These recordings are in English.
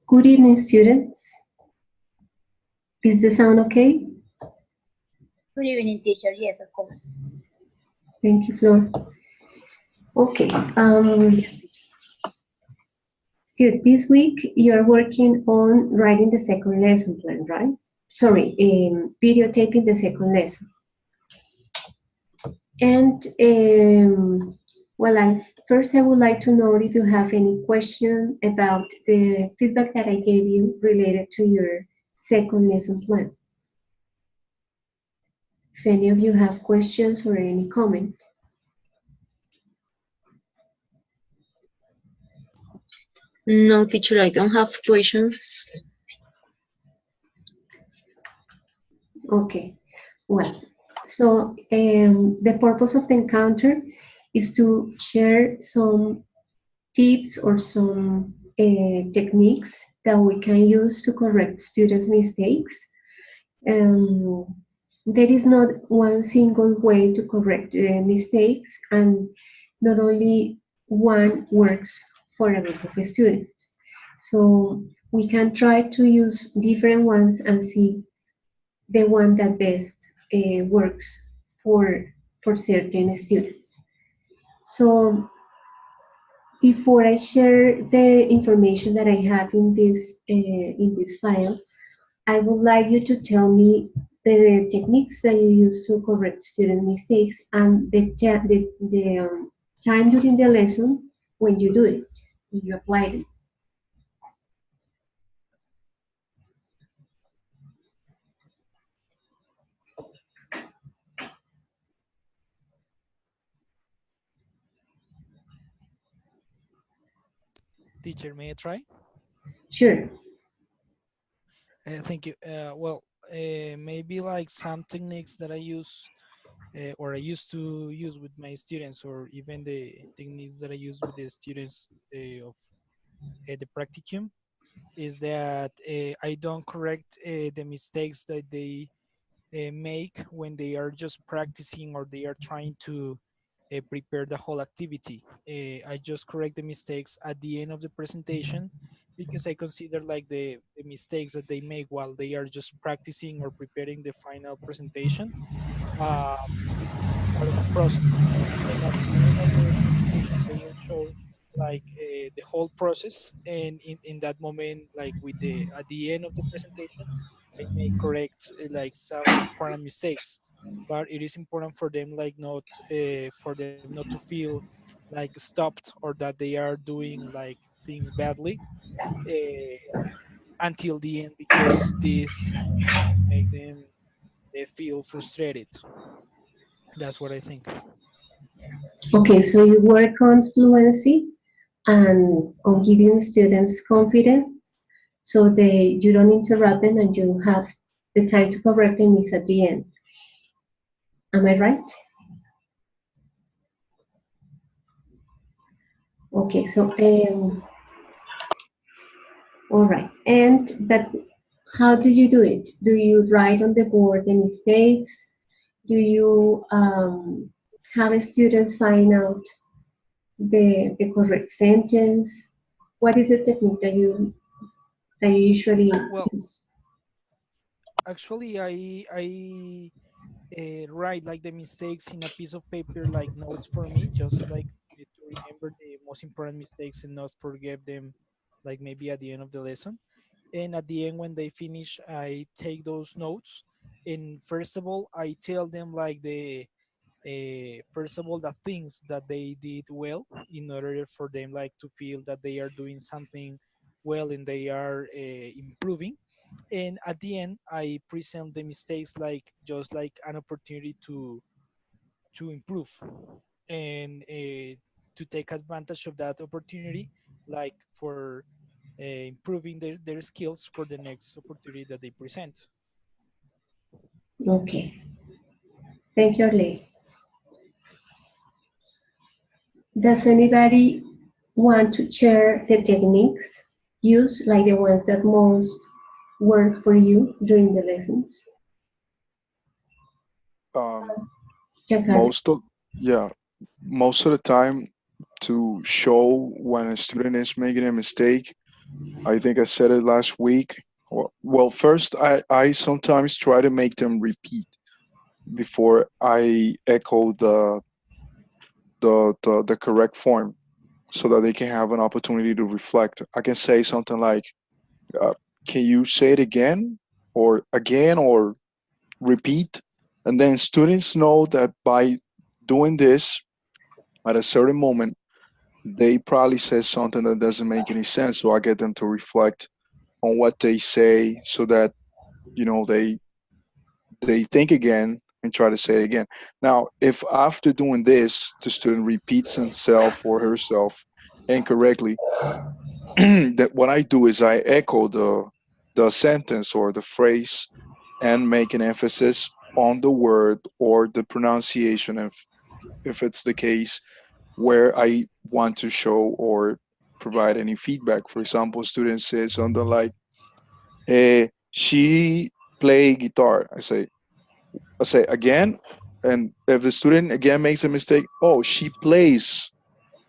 Good evening, students. Is the sound okay? Good evening, teacher. Yes, of course. Thank you, Flor. Okay. Good. This week you are working on writing the second lesson plan, right? Sorry, videotaping the second lesson. And well, first I would like to know if you have any question about the feedback that I gave you related to your second lesson plan. If any of you have questions or any comment. No, teacher, I don't have questions. Okay, well, so the purpose of the encounter is to share some tips or some techniques that we can use to correct students' mistakes. Um, there is not one single way to correct mistakes, and not only one works for a group of students. So we can try to use different ones and see the one that best works for certain students. So before I share the information that I have in this file, I would like you to tell me the techniques that you use to correct student mistakes and the time during the lesson when you do it, when you apply it. Teacher, may I try? Sure. Thank you. Well, maybe like some techniques that I use or I used to use with my students, or even the techniques that I use with the students of the practicum, is that I don't correct the mistakes that they make when they are just practicing or they are trying to prepare the whole activity. I just correct the mistakes at the end of the presentation because I consider like the mistakes that they make while they are just practicing or preparing the final presentation. It is part of the process. And at the end of the presentation, they will show like the whole process. And in that moment, like with the at the end of the presentation, I may correct like some important mistakes. But it is important for them like not for them not to feel like stopped or that they are doing like things badly until the end, because this might make them feel frustrated. That's what I think. Okay, so you work on fluency and on giving students confidence so you don't interrupt them and you have the time to correct them is at the end. Am I right? Okay, so all right. And but how do you do it? Do you write on the board the mistakes? Do you have students find out the correct sentence? What is the technique that you usually Well, use? actually, I write like the mistakes in a piece of paper, like notes for me, just like to remember the most important mistakes and not forget them, like maybe at the end of the lesson. And at the end, when they finish, I take those notes, and first of all, I tell them like the first of all the things that they did well in order for them like to feel that they are doing something well and they are improving. And at the end, I present the mistakes like just like an opportunity to improve and to take advantage of that opportunity, like for improving their skills for the next opportunity that they present. Okay. Thank you, Arley. Does anybody want to share the techniques used, like the ones that most work for you during the lessons? Um, Giancarlo. most of yeah, most of the time to show when a student is making a mistake, I think I said it last week. Well, first, I sometimes try to make them repeat before I echo the correct form so that they can have an opportunity to reflect. I can say something like, uh, can you say it again, or repeat? And then students know that by doing this at a certain moment, they probably say something that doesn't make any sense. So I get them to reflect on what they say so that, they think again and try to say it again. Now, if after doing this, the student repeats himself or herself incorrectly, that what I do is I echo the sentence or the phrase and make an emphasis on the word or the pronunciation if it's the case where I want to show or provide any feedback. For example, students say something like, she play guitar. I say again, and if the student again makes a mistake, oh, she plays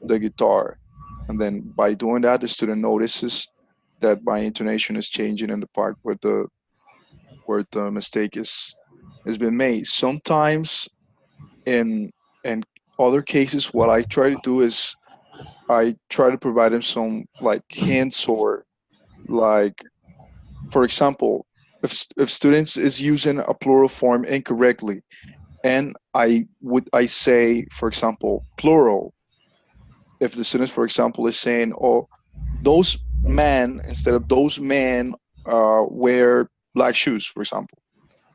the guitar. And then by doing that, the student notices that my intonation is changing in the part where the mistake has been made. Sometimes in other cases, what I try to do is I try to provide them some like hints, or like, for example, if students is using a plural form incorrectly, and I say, for example, plural. If the student, for example, is saying, "Oh, those men," instead of "those men wear black shoes," for example,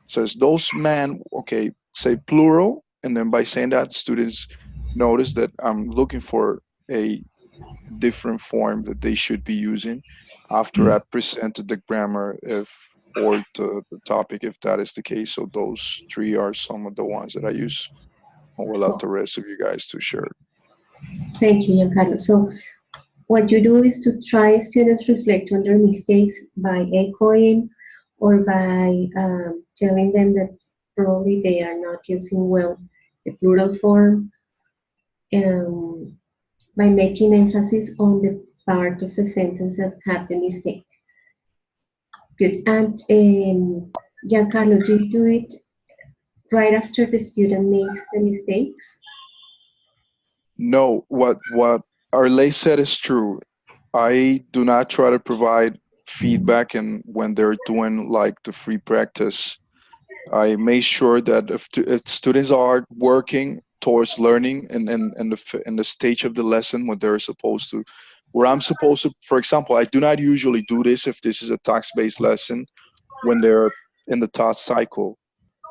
says "those men." Okay, say plural, and then by saying that, students notice that I'm looking for a different form that they should be using after I presented the grammar, if or the topic, if that is the case. So those three are some of the ones that I use. I will let the rest of you guys to share. Thank you, Giancarlo. So what you do is to try students reflect on their mistakes by echoing or by telling them that probably they are not using well the plural form, um, by making emphasis on the part of the sentence that had the mistake. Good. And Giancarlo, do you do it right after the student makes the mistakes? No, what Arley said is true. I do not try to provide feedback, and when they're doing like the free practice, I make sure that if students are working towards learning in the stage of the lesson when they're supposed to, where I'm supposed to, for example, I do not usually do this if this is a task-based lesson when they're in the task cycle.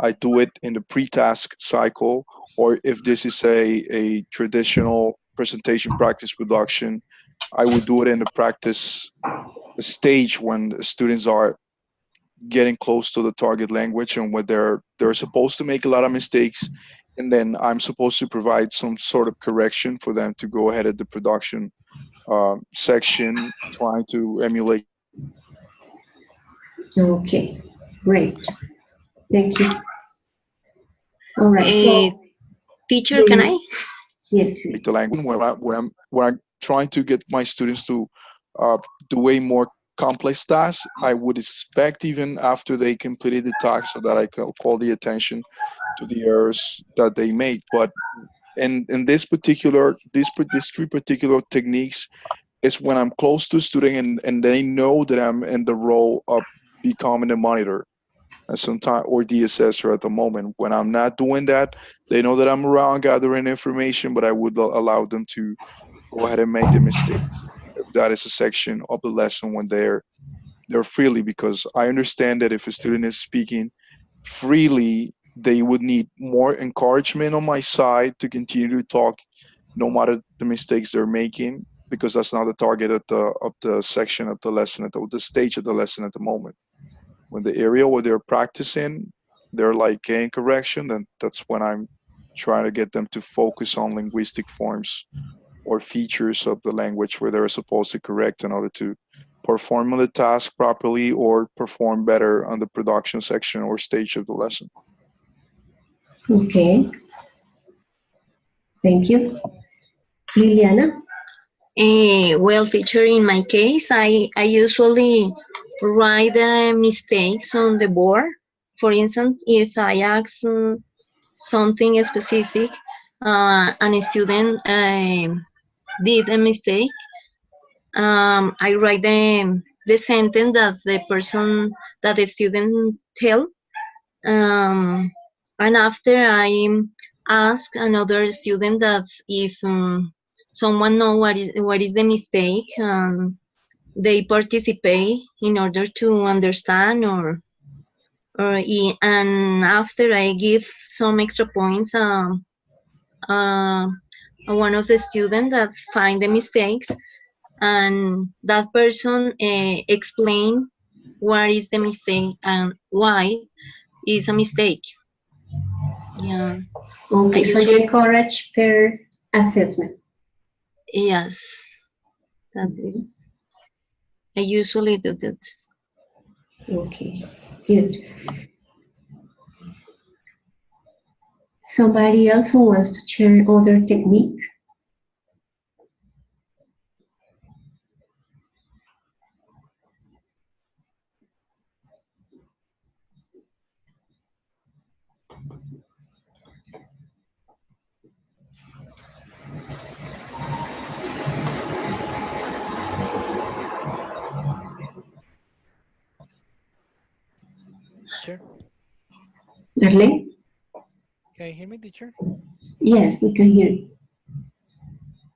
I do it in the pre-task cycle, or if this is a traditional presentation practice production, I would do it in the practice stage when the students are getting close to the target language and where they're supposed to make a lot of mistakes, and then I'm supposed to provide some sort of correction for them to go ahead at the production section, trying to emulate Okay, great. Thank you. All right, Uh, so Teacher, can the, I? yes, please. the language where I'm trying to get my students to uh, do a more complex task. I would expect even after they completed the task so that I can call the attention to the errors that they made. But in this particular these three particular techniques is when I'm close to a student, and they know that I'm in the role of becoming a monitor and sometimes or the assessor at the moment. When I'm not doing that, they know that I'm around gathering information, but I would allow them to go ahead and make the mistakes if that is a section of the lesson when they're freely, because I understand that if a student is speaking freely, they would need more encouragement on my side to continue to talk no matter the mistakes they're making, because that's not the target of the section of the lesson, at the stage of the lesson at the moment. When the area where they're practicing, they're like getting correction, then that's when I'm trying to get them to focus on linguistic forms or features of the language where they're supposed to correct in order to perform the task properly or perform better on the production section or stage of the lesson. Okay, thank you. Liliana? Well, teacher, in my case, I usually write the mistakes on the board. For instance, if I ask something specific and a student did a mistake, I write the sentence that the person, that the student tell, um, and after I ask another student that if someone know what is the mistake, they participate in order to understand and after I give some extra points, uh, one of the students that find the mistakes, and that person explain what is the mistake and why is a mistake. Yeah, I Okay, so you usually, encourage peer assessment. yes, that Mhm. is, I usually do that. Okay, good. Somebody else who wants to share other technique? Teacher, Marlene? can you hear me, teacher? Yes, we can hear you.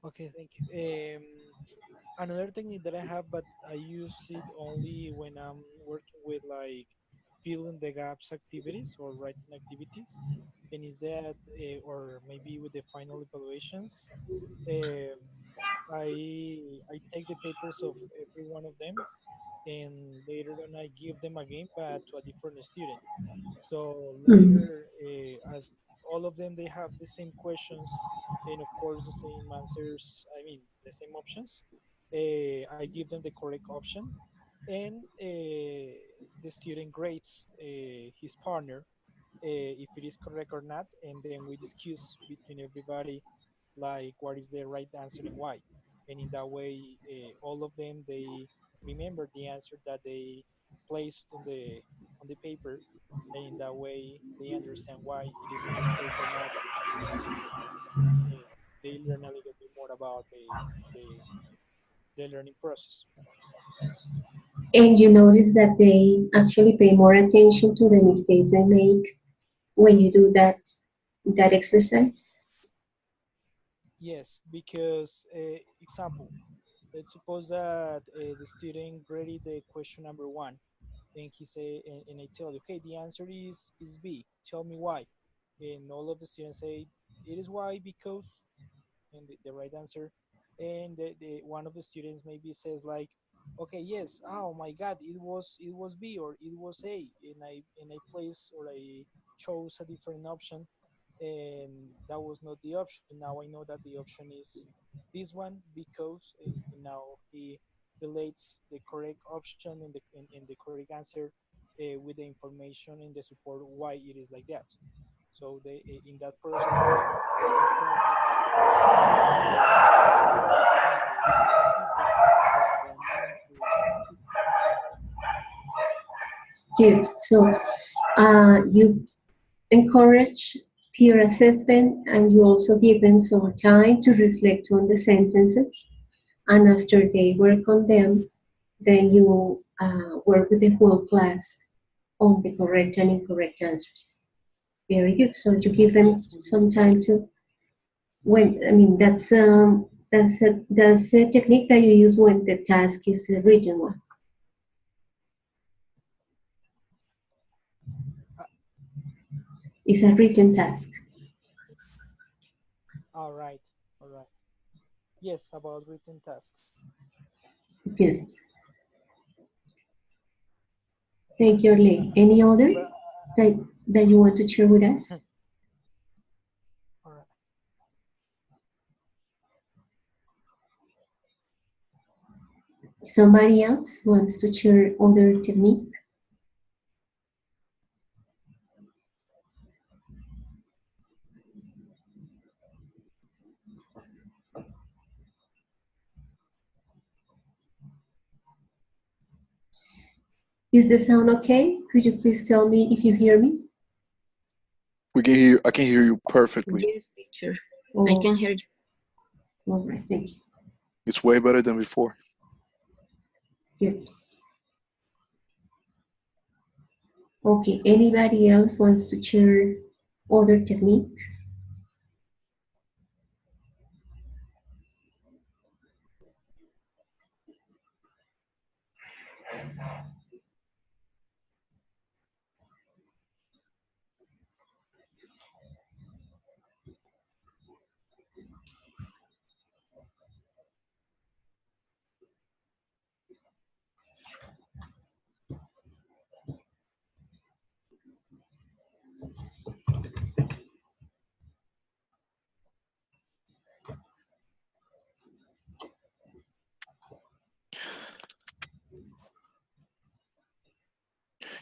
Okay, thank you. Another technique that I have, but I use it only when I'm working with like fill in the gaps activities or writing activities, and is that or maybe with the final evaluations, um, I take the papers of every one of them, and later on I give them again, but to a different student. So Mhm. later, as all of them, they have the same questions and of course the same answers. I mean, the same options. I give them the correct option, and the student grades his partner if it is correct or not, and then we discuss between everybody like what is the right answer and why. And in that way, all of them they remember the answer that they placed on the paper, and in that way they understand why it is a mistake or not, and they learn a little bit more about the, the learning process. And you notice that they actually pay more attention to the mistakes they make when you do that exercise. Yes, because example, let's suppose that the student graded the question number one, and he say, and I tell you, okay, the answer is B. Tell me why. And all of the students say it is why because, and the right answer. And one of the students maybe says like, okay, yes, oh my God, it was B or it was A, and I place or I chose a different option, and that was not the option. Now I know that the option is this one because, and now he relates the correct option and the correct answer with the information and the support why it is like that. So they in that process they try maybe to understand the feedback rather than me to teach. Good. So you encourage peer assessment and you also give them some time to reflect on the sentences. And after they work on them, then you work with the whole class on the correct and incorrect answers. Very good. So you give them Yes, we do some it like time to when I mean that's a technique that you use when the task is a written one. uh, It's a written task. all right, all right. Yes, about written tasks. Good. Thank you, Lee. Any other But that that you want to share with us? all right. Somebody else wants to share other technique? Is the sound okay? Could you please tell me if you hear me? We can hear. I can hear you perfectly. Yes, teacher. I Oh, can hear you. all right, thank you. It's way better than before. Good. Okay, anybody else wants to share other technique?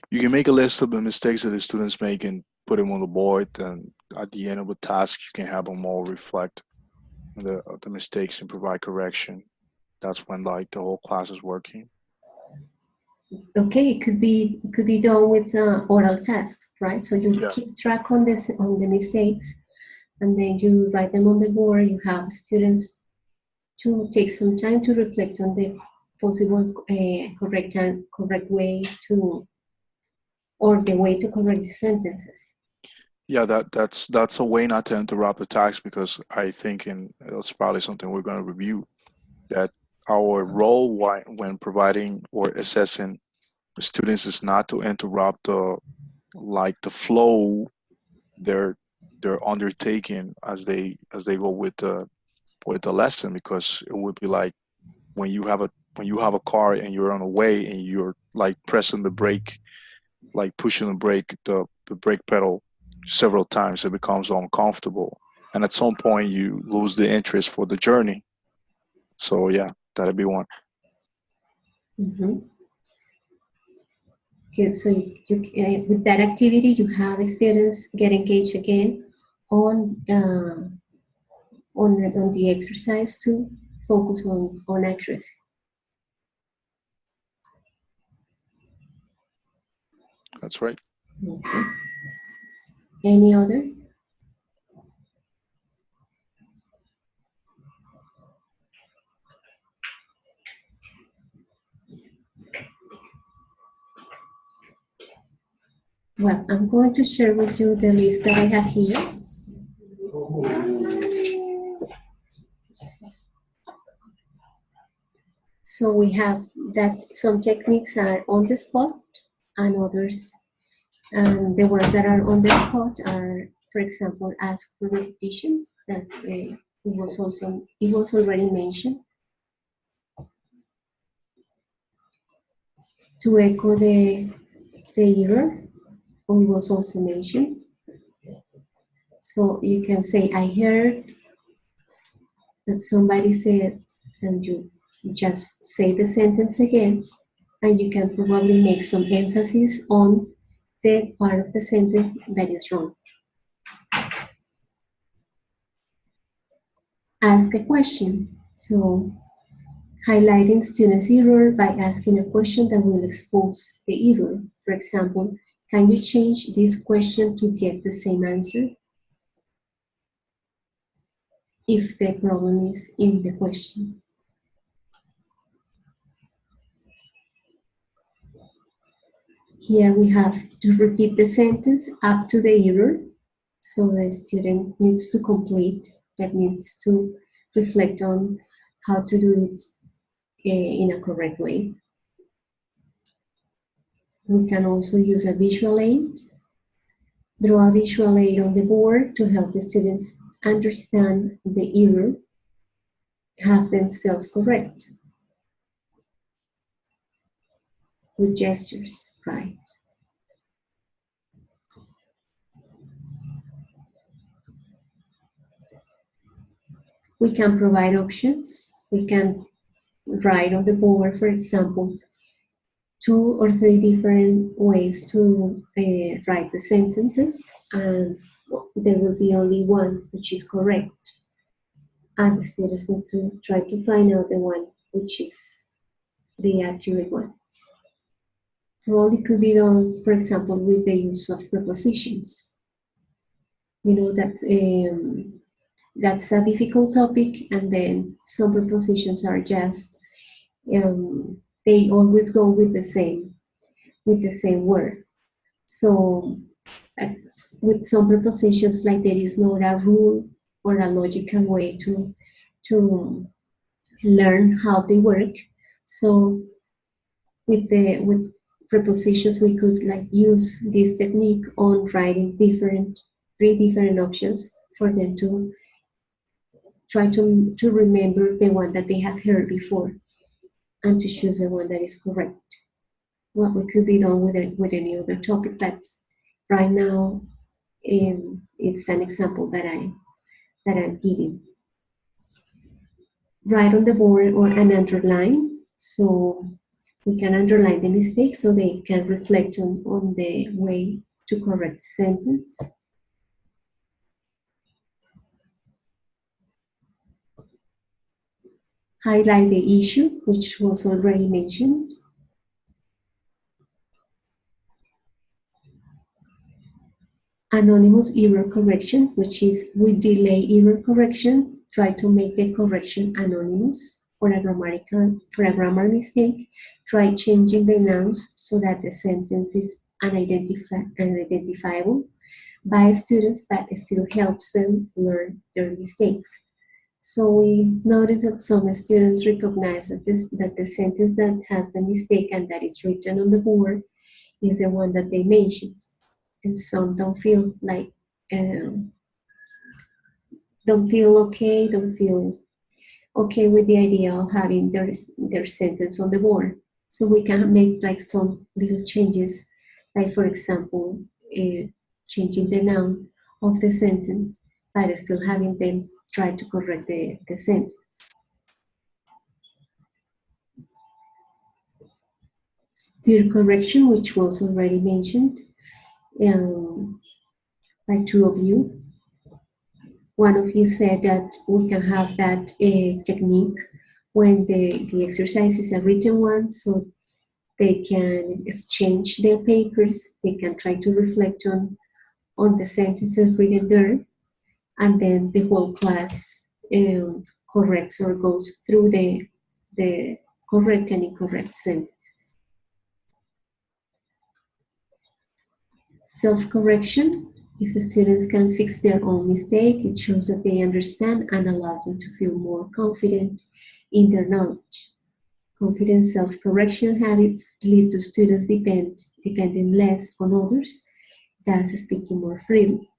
You can make a list of the mistakes that the students make and put them on the board. And at the end of a task, you can have them all reflect on the mistakes and provide correction. That's when like the whole class is working. Okay, it could be done with oral tests, right? So you Yeah. keep track on this on the mistakes, and then you write them on the board. You have students to take some time to reflect on the possible correct way to, or the way to correct the sentences. Yeah, that's a way not to interrupt the task because I think in that's probably something we're going to review that our role when providing or assessing students is not to interrupt the flow they're they're undertaking as they go with the lesson because it would be like when you have a car and you're on a way and you're like pressing the brake, like pushing the brake pedal several times, it becomes uncomfortable, and at some point you lose the interest for the journey. So yeah, that'd be one. Mhm. Good. So with that activity, you have students get engaged again on on the exercise to focus on accuracy. That's right. Okay. Any other? Well, I'm going to share with you the list that I have here. So we have that some techniques are on the spot and others, and the ones that are on the spot are, for example, ask for repetition. That it was already mentioned. To echo the error, it was also mentioned. So you can say, I heard that somebody said, and you just say the sentence again, and you can probably make some emphasis on the part of the sentence that is wrong. Ask a question. So highlighting student's error by asking a question that will expose the error. For example, can you change this question to get the same answer? If the problem is in the question. Here we have to repeat the sentence up to the error. So the student needs to complete, that needs to reflect on how to do it in a correct way. We can also use a visual aid. Draw a visual aid on the board to help the students understand the error, have them self-correct with gestures, right? We can provide options. We can write on the board, for example, 2 or 3 different ways to write the sentences, and there will be only one which is correct. And the students need to try to find out the one which is the accurate one. Probably could be done, for example, with the use of prepositions. You know that that's a difficult topic, and then some prepositions are just they always go with the same word. So uh, with some prepositions, like there is not a rule or a logical way to learn how they work. So with prepositions, we could like use this technique on writing three different options for them to try to remember the one that they have heard before and to choose the one that is correct. Well, we could be done with any other topic, but right now it's an example that I'm giving. Write on the board or an underline, so we can underline the mistake so they can reflect on the way to correct the sentence. Highlight the issue, which was already mentioned. Anonymous error correction, which is we delay error correction, try to make the correction anonymous. For a grammar mistake, try changing the nouns so that the sentence is unidentifiable by students, but it still helps them learn their mistakes. So we notice that some students recognize that the sentence that has the mistake and that is written on the board is the one that they mentioned, and some don't feel like um, don't feel okay with the idea of having their sentence on the board. So we can make like some little changes, like for example, changing the noun of the sentence, but still having them try to correct the sentence. Peer correction, which was already mentioned by two of you. One of you said that we can have that technique when the exercise is a written one, so they can exchange their papers, they can try to reflect on the sentences written there, and then the whole class corrects or goes through the correct and incorrect sentence. Self-correction. If students can fix their own mistake, it shows that they understand and allows them to feel more confident in their knowledge. Confident self-correction habits lead to students depending less on others, thus speaking more freely.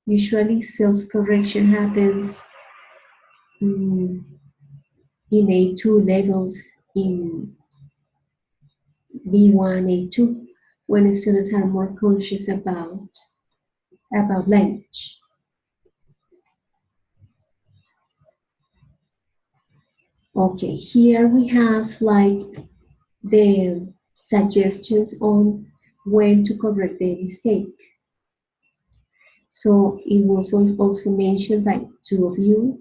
Usually self-correction happens in A2 levels, in B1, A2, when students are more conscious about language. Okay, here we have like the suggestions on when to correct the mistake. So it was also mentioned by two of you.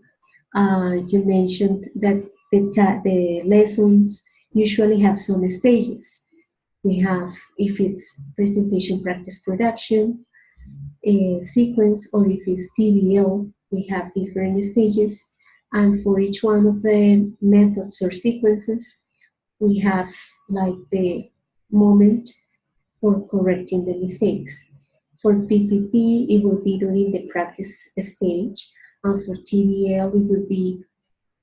You mentioned that the lessons usually have some stages. We have, if it's presentation, practice, production, a sequence, or if it's TBL, we have different stages. And for each one of the methods or sequences, we have like the moment for correcting the mistakes. For PPP, it will be during the practice stage, and for TBL, it will be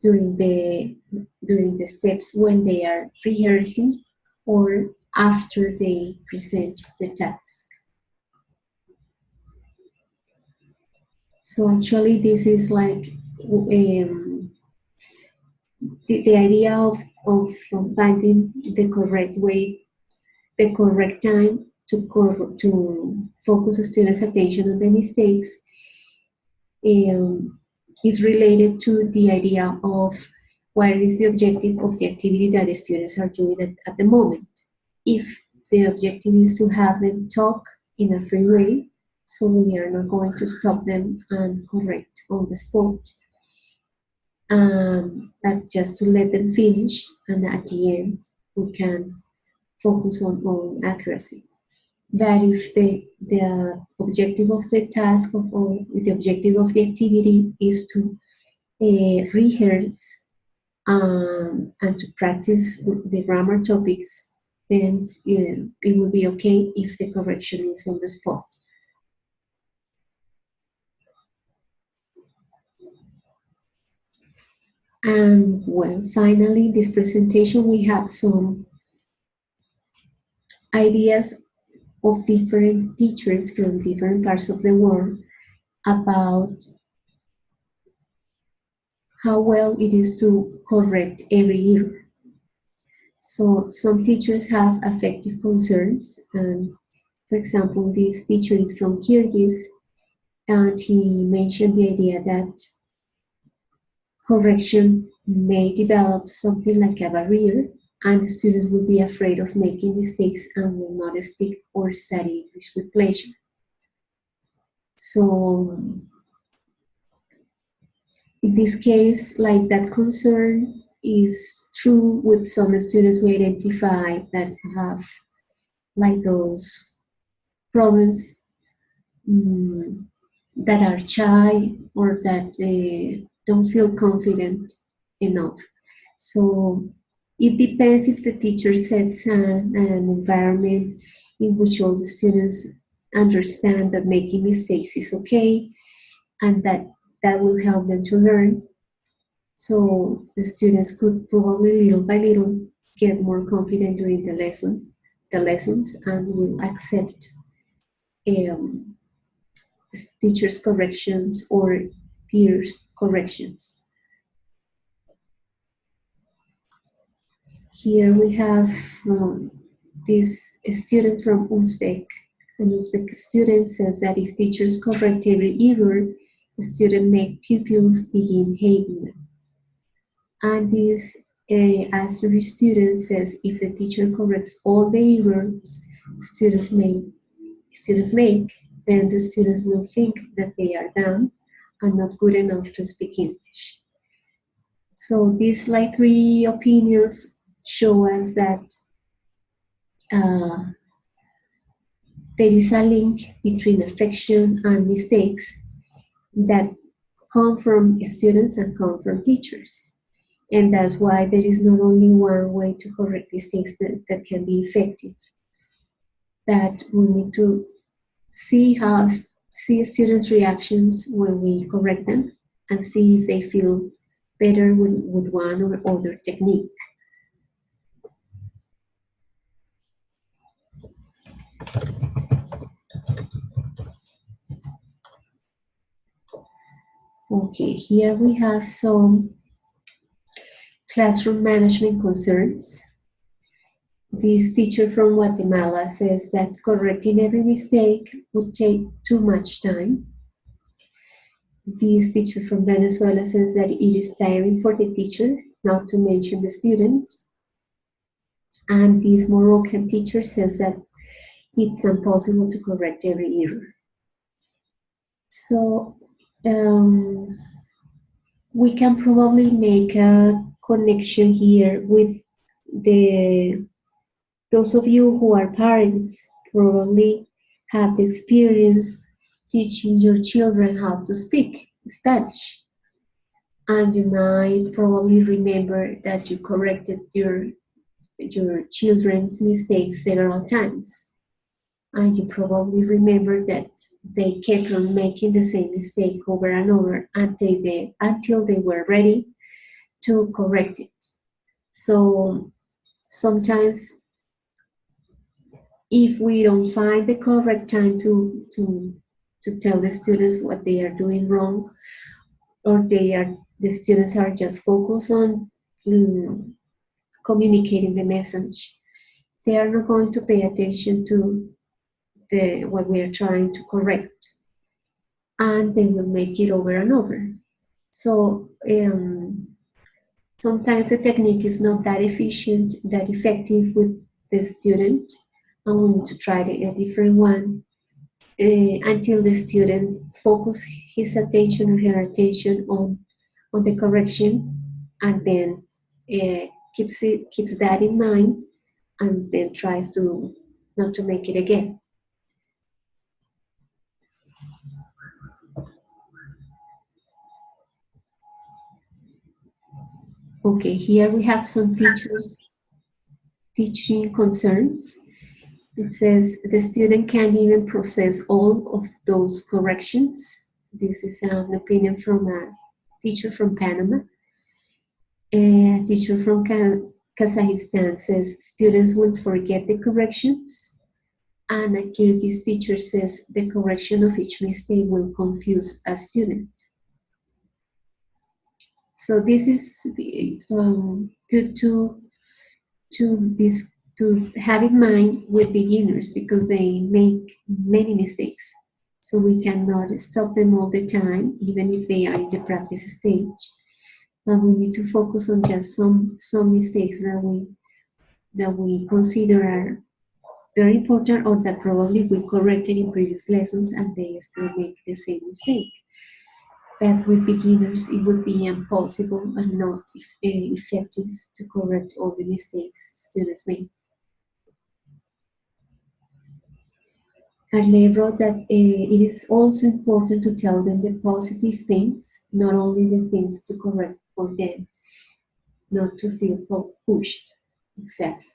during the steps when they are rehearsing or after they present the task. So actually, this is like the idea of finding the correct way, the correct time to focus the students' attention on the mistakes is related to the idea of what is the objective of the activity that the students are doing at the moment. If the objective is to have them talk in a free way, so we are not going to stop them and correct on the spot, but just to let them finish, and at the end we can focus on accuracy. That if the objective of the task or the objective of the activity is to rehearse and to practice the grammar topics, then it will be okay if the correction is on the spot. And well, finally, this presentation, we have some ideas of different teachers from different parts of the world about how well it is to correct every error. So some teachers have affective concerns, and for example, this teacher is from Kyrgyz, and he mentioned the idea that correction may develop something like a barrier, and students will be afraid of making mistakes and will not speak or study English with pleasure. So in this case, like that concern is true with some students we identify that have like those problems that are shy or that don't feel confident enough. So it depends if the teacher sets an environment in which all the students understand that making mistakes is okay and that will help them to learn. So the students could probably little by little get more confident during the lessons, and will accept um, teachers' corrections or peers' corrections. Here we have this student from Uzbek. An Uzbek student says that if teachers correct every error, the student make pupils begin hating them. And this Azuri student says if the teacher corrects all the errors students make, then the students will think that they are dumb and not good enough to speak English. So these like three opinions show us that there is a link between affection and mistakes that come from students and come from teachers. And that's why there is not only one way to correct mistakes that can be effective. But we need to see students' reactions when we correct them and see if they feel better with one or other technique. Okay, here we have some classroom management concerns. This teacher from Guatemala says that correcting every mistake would take too much time. This teacher from Venezuela says that it is tiring for the teacher, not to mention the student. And this Moroccan teacher says that it's impossible to correct every error. So we can probably make a connection here with those of you who are parents probably have the experience teaching your children how to speak Spanish. And you might probably remember that you corrected your children's mistakes several times. And you probably remember that they kept on making the same mistake over and over until they were ready to correct it. So sometimes if we don't find the correct time to tell the students what they are doing wrong, or the students are just focused on communicating the message, they are not going to pay attention to what we are trying to correct, and they will make it over and over. So sometimes the technique is not that efficient, that effective with the student, and we need to try a different one until the student focus his attention or her attention on the correction, and then keeps that in mind and then tries to not to make it again. Okay, here we have some teachers teaching concerns. It says the student can't even process all of those corrections. This is an opinion from a teacher from Panama. A teacher from Kazakhstan says students will forget the corrections. And a Kyrgyz teacher says the correction of each mistake will confuse a student. So this is good to have in mind with beginners because they make many mistakes. So we cannot stop them all the time, even if they are in the practice stage. But we need to focus on just some mistakes that we consider are very important or that probably we corrected in previous lessons and they still make the same mistake. But with beginners, it would be impossible and not effective to correct all the mistakes students make. Arle wrote that it is also important to tell them the positive things, not only the things to correct for them, not to feel pushed. Exactly.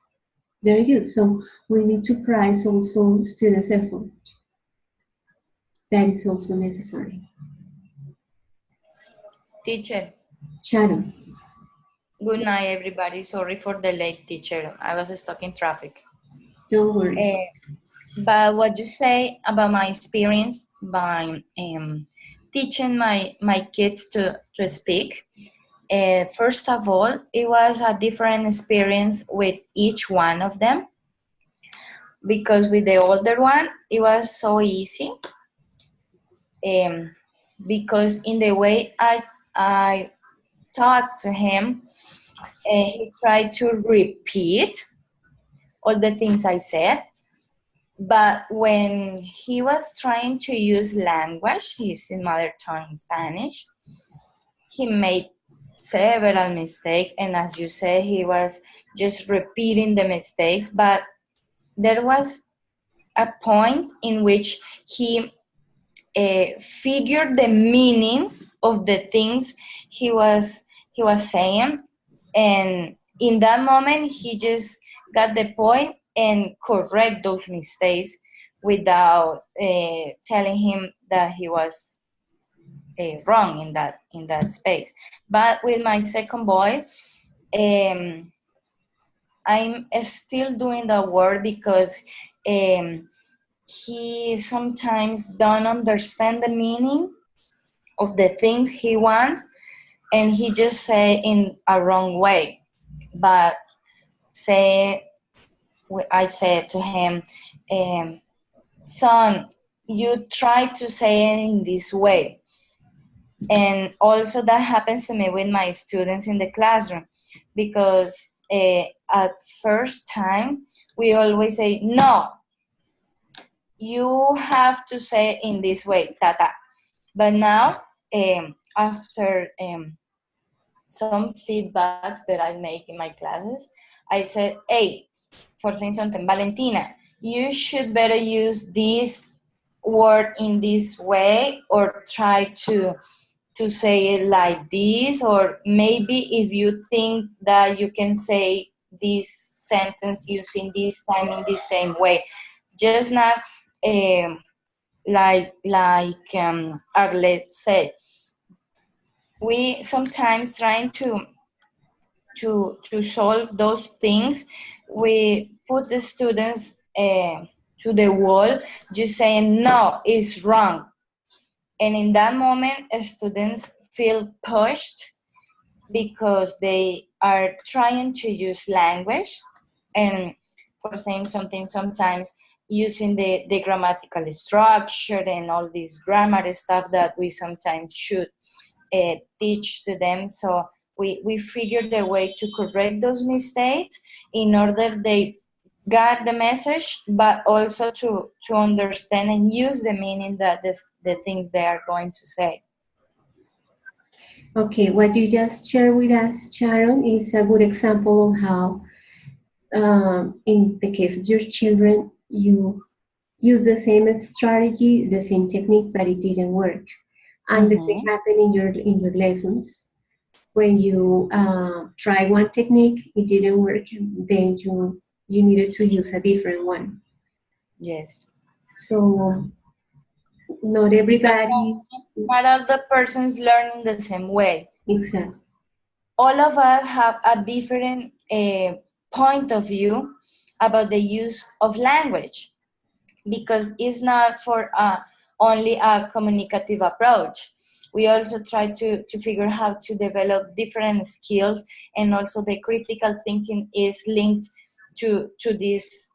Very good. So we need to prize also students' effort. That is also necessary. Teacher, Sharon, good night, everybody. Sorry for the late, teacher. I was stuck in traffic. don't worry. But what you say about my experience by teaching my kids to speak, first of all, it was a different experience with each one of them because with the older one, it was so easy because in the way I talked to him, he tried to repeat all the things I said. But when he was trying to use language, his mother tongue Spanish, he made several mistakes. And as you say, he was just repeating the mistakes. But there was a point in which he figured the meaning of the things he was saying, and in that moment he just got the point and correct those mistakes without telling him that he was wrong in that space. But with my second boy, I'm still doing the work because he sometimes don't understand the meaning of the things he wants, and he just say in a wrong way. But I said to him, son, you try to say it in this way. And also that happens to me with my students in the classroom, because at first time we always say, no, you have to say in this way, tata. But now, after some feedbacks that I make in my classes, I said, hey, for saying something, Valentina, you should better use this word in this way, or try to say it like this, or maybe if you think that you can say this sentence using this time in the same way, just not like Arlette said. We sometimes trying to solve those things, we put the students to the wall, just saying no, it's wrong. And in that moment, students feel pushed because they are trying to use language, and for saying something sometimes using the grammatical structure and all this grammar stuff that we sometimes should teach to them. So we figured a way to correct those mistakes in order they got the message, but also to understand and use the meaning that the things they are going to say. Okay, what you just shared with us, Sharon, is a good example of how in the case of your children, you use the same strategy, the same technique, but it didn't work. And the same happened in your lessons. When you try one technique, it didn't work, and then you needed to use a different one. Yes. So not Because everybody. not all the persons learn in the same way. Exactly. All of us have a different point of view about the use of language, because it's not for only a communicative approach. We also try to figure how to develop different skills, and also the critical thinking is linked to this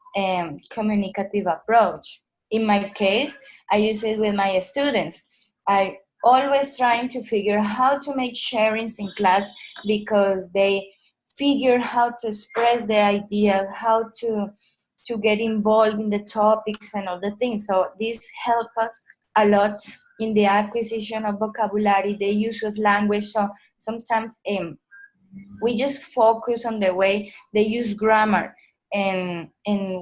communicative approach. In my case, I use it with my students. I always trying to figure how to make sharings in class, because they figure how to express the idea, how to get involved in the topics and all the things. So this helps us a lot in the acquisition of vocabulary, the use of language. So sometimes we just focus on the way they use grammar, and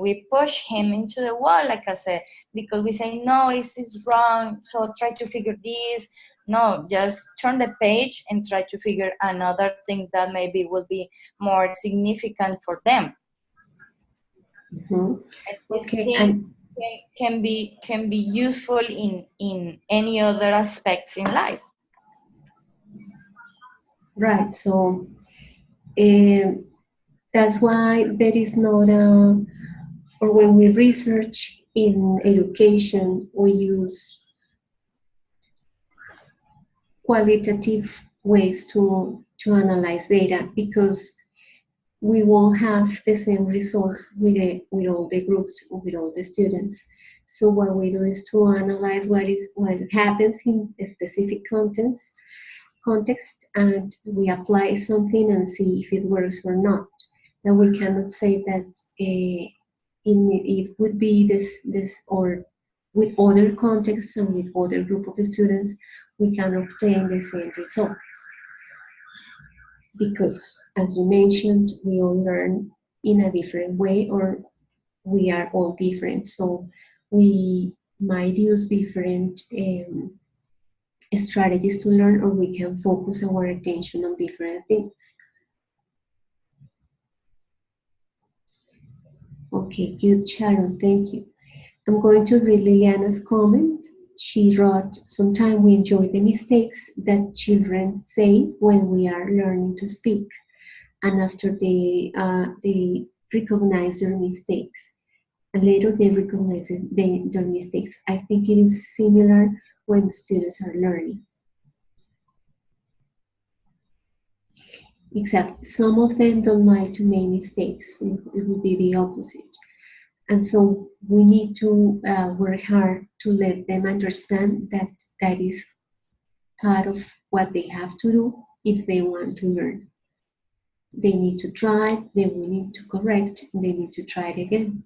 we push him into the wall, like I said, because we say, no, this is wrong, so try to figure this. No, just turn the page and try to figure another things that maybe will be more significant for them. Mm-hmm. This Okay, thing and can be useful in any other aspects in life. right. So that's why there is not a, or when we research in education, we use qualitative ways to analyze data, because we won't have the same results with all the groups, with all the students. So what we do is to analyze what happens in a specific context, and we apply something and see if it works or not. Now we cannot say that it would be this or with other contexts and with other group of students we can obtain the same results, because as you mentioned, we all learn in a different way, or we are all different, so we might use different strategies to learn, or we can focus our attention on different things. Okay, good, Sharon, thank you. I'm going to read Liliana's comment. She wrote, sometimes we enjoy the mistakes that children say when we are learning to speak, and after they recognize their mistakes, and later they recognize their mistakes. I think it is similar when students are learning. Exactly. Some of them don't like to make mistakes. It would be the opposite. And so we need to work hard to let them understand that that is part of what they have to do if they want to learn. They need to try, then we need to correct, they need to try it again.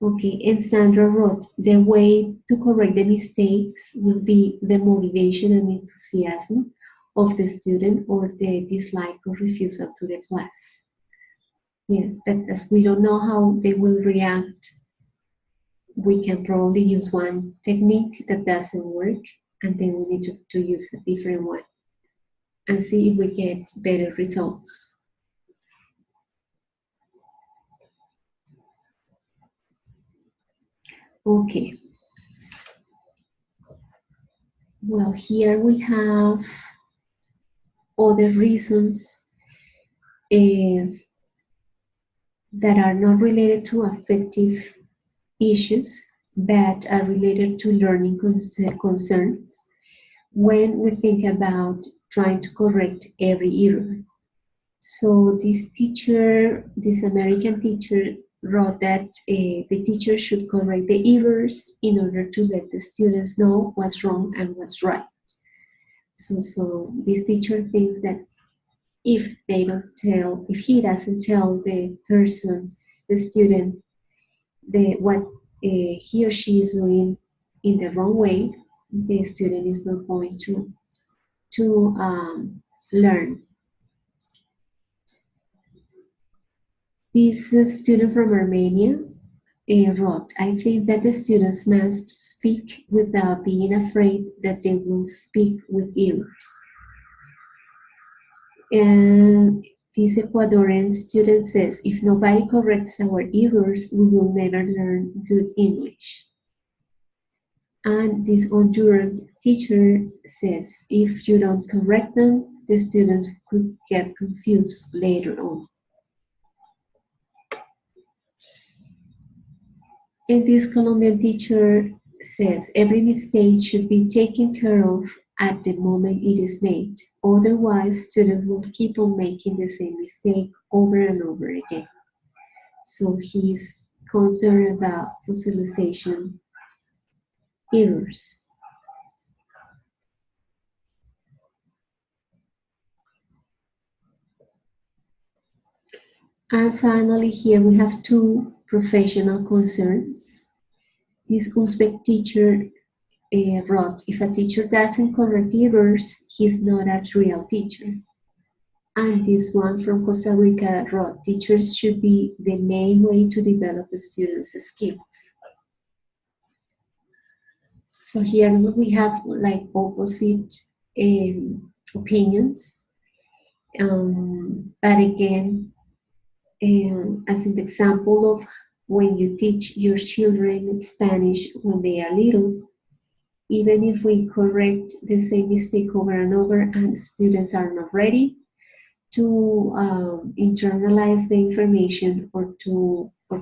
Okay, and Sandra wrote, the way to correct the mistakes will be the motivation and enthusiasm of the student, or the dislike or refusal to the class. Yes, but as we don't know how they will react, we can probably use one technique that doesn't work, and then we need to use a different one and see if we get better results. Okay. Well, here we have other reasons that are not related to affective issues, but are related to learning concerns when we think about trying to correct every error. So this American teacher wrote that the teacher should correct the errors in order to let the students know what's wrong and what's right. So this teacher thinks that if he doesn't tell the person, the student, what he or she is doing in the wrong way, the student is not going to learn. This student from Armenia wrote, I think that the students must speak without being afraid that they will speak with errors. And this Ecuadorian student says, if nobody corrects our errors, we will never learn good English. And this Honduran teacher says, if you don't correct them, the students could get confused later on. And this Colombian teacher says, every mistake should be taken care of at the moment it is made. Otherwise, students will keep on making the same mistake over and over again. So he's concerned about fossilization errors. And finally, here we have two professional concerns. This Uzbek teacher wrote, if a teacher doesn't correct errors, he's not a real teacher. And this one from Costa Rica wrote, teachers should be the main way to develop the students' skills. So here we have like opposite opinions. But again, as an example of when you teach your children Spanish when they are little, even if we correct the same mistake over and over and students are not ready to internalize the information or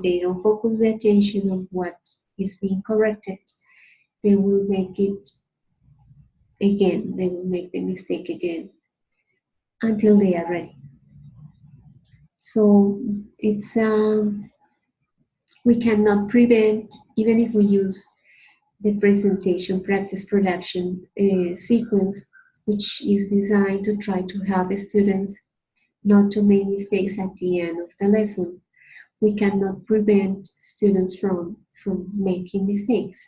they don't focus the attention on what is being corrected, they will make it again, they will make the mistake again until they are ready. So it's we cannot prevent, even if we use the presentation practice production sequence, which is designed to try to help the students not to make mistakes at the end of the lesson. We cannot prevent students from making mistakes.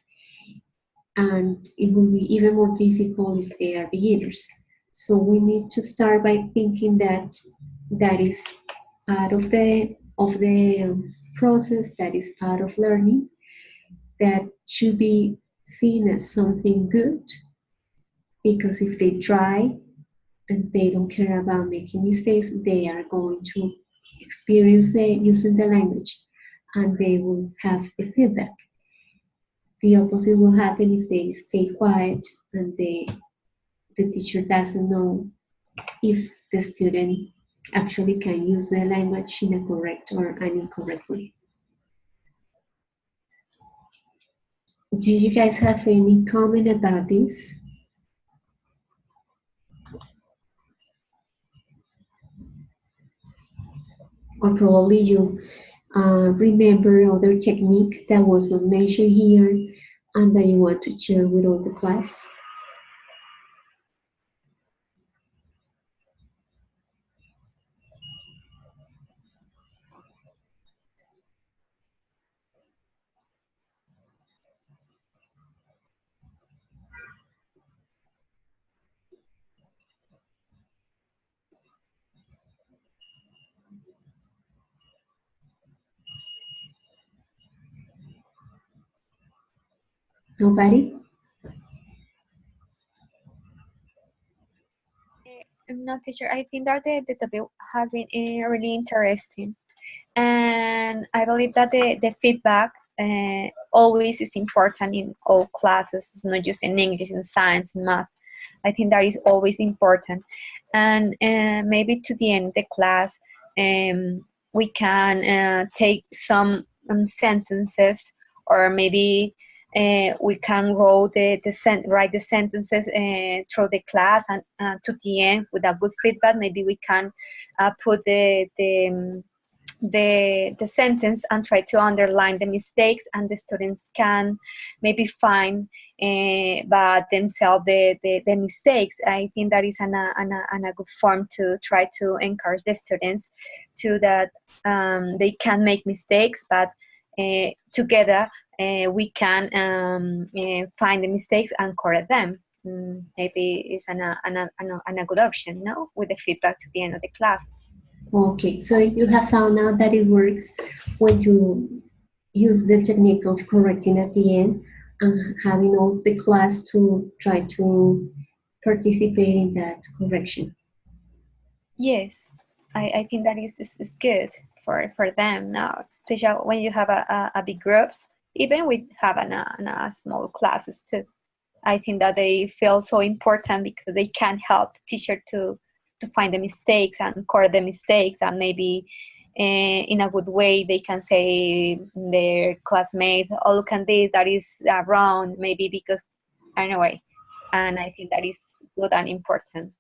And it will be even more difficult if they are beginners. So we need to start by thinking that that is part of the process, that is part of learning, that should be seen as something good, because if they try and they don't care about making mistakes, they are going to experience using the language and they will have the feedback. The opposite will happen if they stay quiet and the teacher doesn't know if the student actually can use the language in a correct or an incorrect way. Do you guys have any comment about this? Or probably you remember other technique that was not mentioned here and that you want to share with all the class? Nobody? No, teacher, I think that the topic has been really interesting. And I believe that the feedback always is important in all classes. It's not just in English, in science, in math. I think that is always important. And maybe to the end of the class, we can take some sentences, or maybe we can write the sentences through the class, and to the end with a good feedback. Maybe we can put the sentence and try to underline the mistakes, and the students can maybe find by themselves the mistakes. I think that is a good form to try to encourage the students to that they can make mistakes, but together we can find the mistakes and correct them. Maybe it's a good option, no? With the feedback to the end of the classes. Okay, so you have found out that it works when you use the technique of correcting at the end and having all the class to try to participate in that correction. Yes, I think that is good for them now, especially when you have a big groups, even with having a small classes too. I think that they feel so important because they can help the teacher to find the mistakes and correct the mistakes, and maybe in a good way they can say their classmates, oh look at this, that is wrong, maybe because anyway, and I think that is good and important.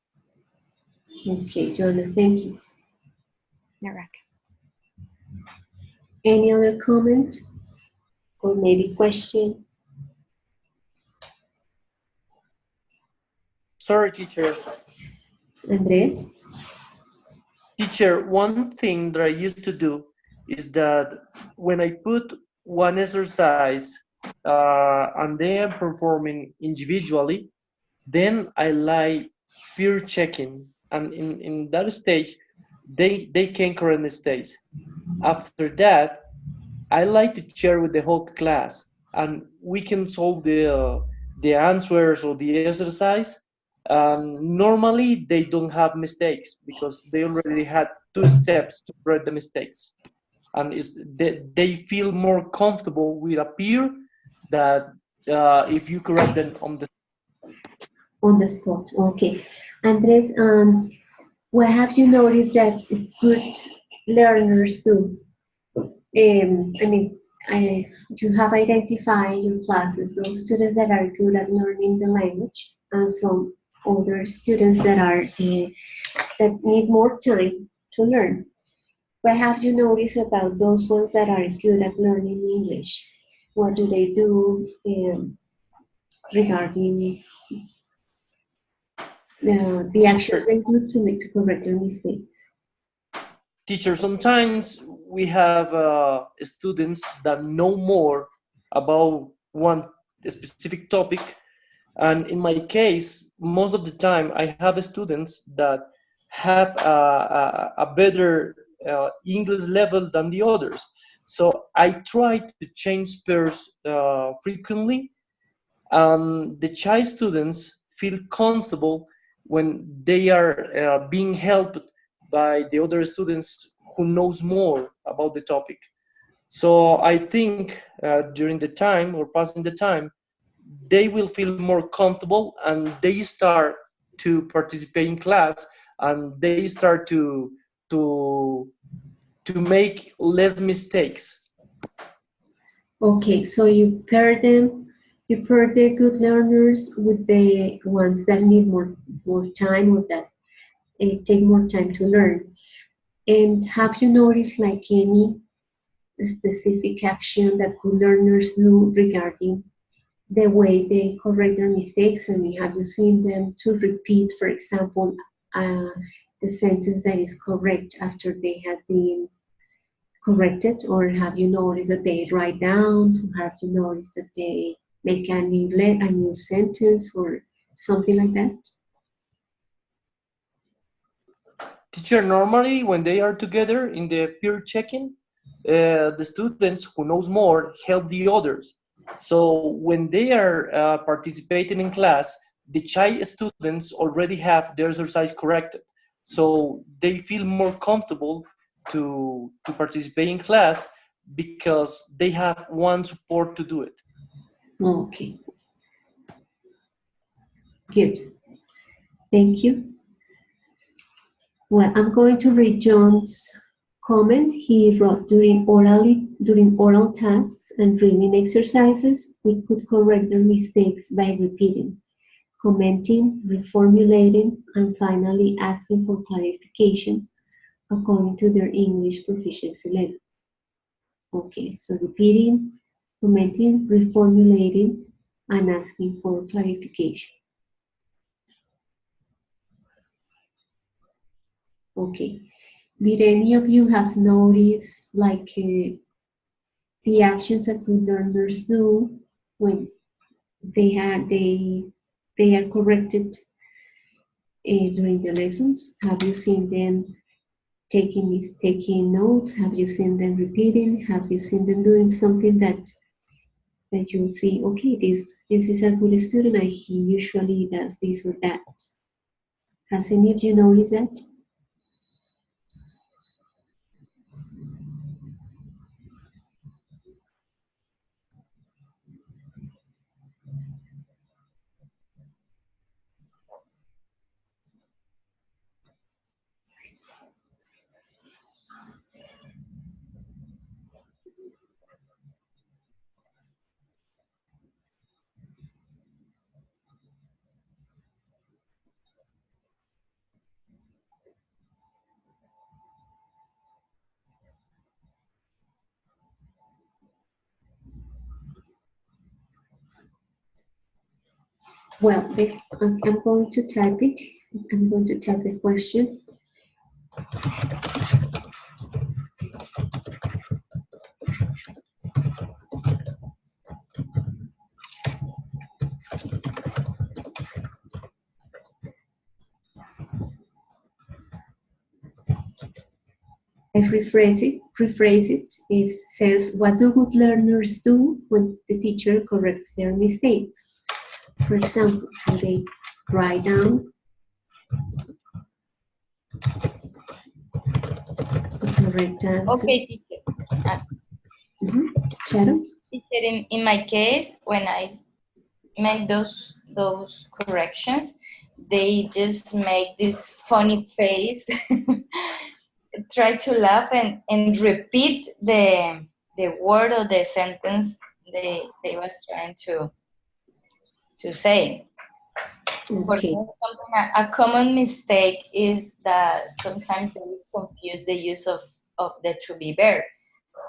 Okay, Joanna, thank you. Alright. Any other comment or maybe question? Sorry, teacher. Andres? Teacher, one thing that I used to do is that when I put one exercise and they are performing individually, then I like peer checking. And in that stage, they can correct mistakes. After that, I like to share with the whole class, and we can solve the answers or the exercise. Normally, they don't have mistakes because they already had 2 steps to correct the mistakes, and they feel more comfortable with a peer that if you correct them On the spot, okay. Andres, what have you noticed that good learners do? I mean, you have identified in your classes those students that are good at learning the language and some other students that are that need more time to learn. What have you noticed about those ones that are good at learning English? What do they do regarding the actions teacher. they do to make to correct their mistakes? Teacher, sometimes we have students that know more about one specific topic, and in my case, most of the time I have students that have a better English level than the others. So I try to change pairs frequently. The shy students feel comfortable when they are being helped by the other students who knows more about the topic. So I think during the time or passing the time, they will feel more comfortable and they start to participate in class, and they start to to make less mistakes. Okay, so you pair the good learners with the ones that need more time or that take more time to learn. And have you noticed like any specific action that good learners do regarding the way they correct their mistakes? I mean, have you seen them to repeat, for example, uh, the sentence that is correct after they have been corrected, or have you noticed that they write down, or have you noticed that they make a new sentence or something like that? Teacher, normally when they are together in the peer checking, the students who knows more help the others. So when they are participating in class, the shy students already have their exercise corrected. So they feel more comfortable to participate in class because they have one support to do it. Okay, good. Thank you. Well, I'm going to read John's comment. He wrote during oral tasks and reading exercises, we could correct their mistakes by repeating, commenting, reformulating, and finally asking for clarification according to their English proficiency level. Okay, so repeating, commenting, reformulating, and asking for clarification. Okay. Did any of you have noticed like the actions that good learners do when they are corrected during the lessons? Have you seen them taking notes? Have you seen them repeating? Have you seen them doing something that you see, okay, this is a good student, and he usually does this or that? Has any of you noticed that? Well, I'm going to type it. I'm going to type the question. I rephrase it. It says, what do good learners do when the teacher corrects their mistakes? For example, so they write down the correct answer. Okay, teacher. Sharon? Teacher, in my case, when I make those corrections, they just make this funny face, try to laugh and repeat the word or the sentence they was trying to say. For Okay. me, a common mistake is that sometimes they confuse the use of the to be verb.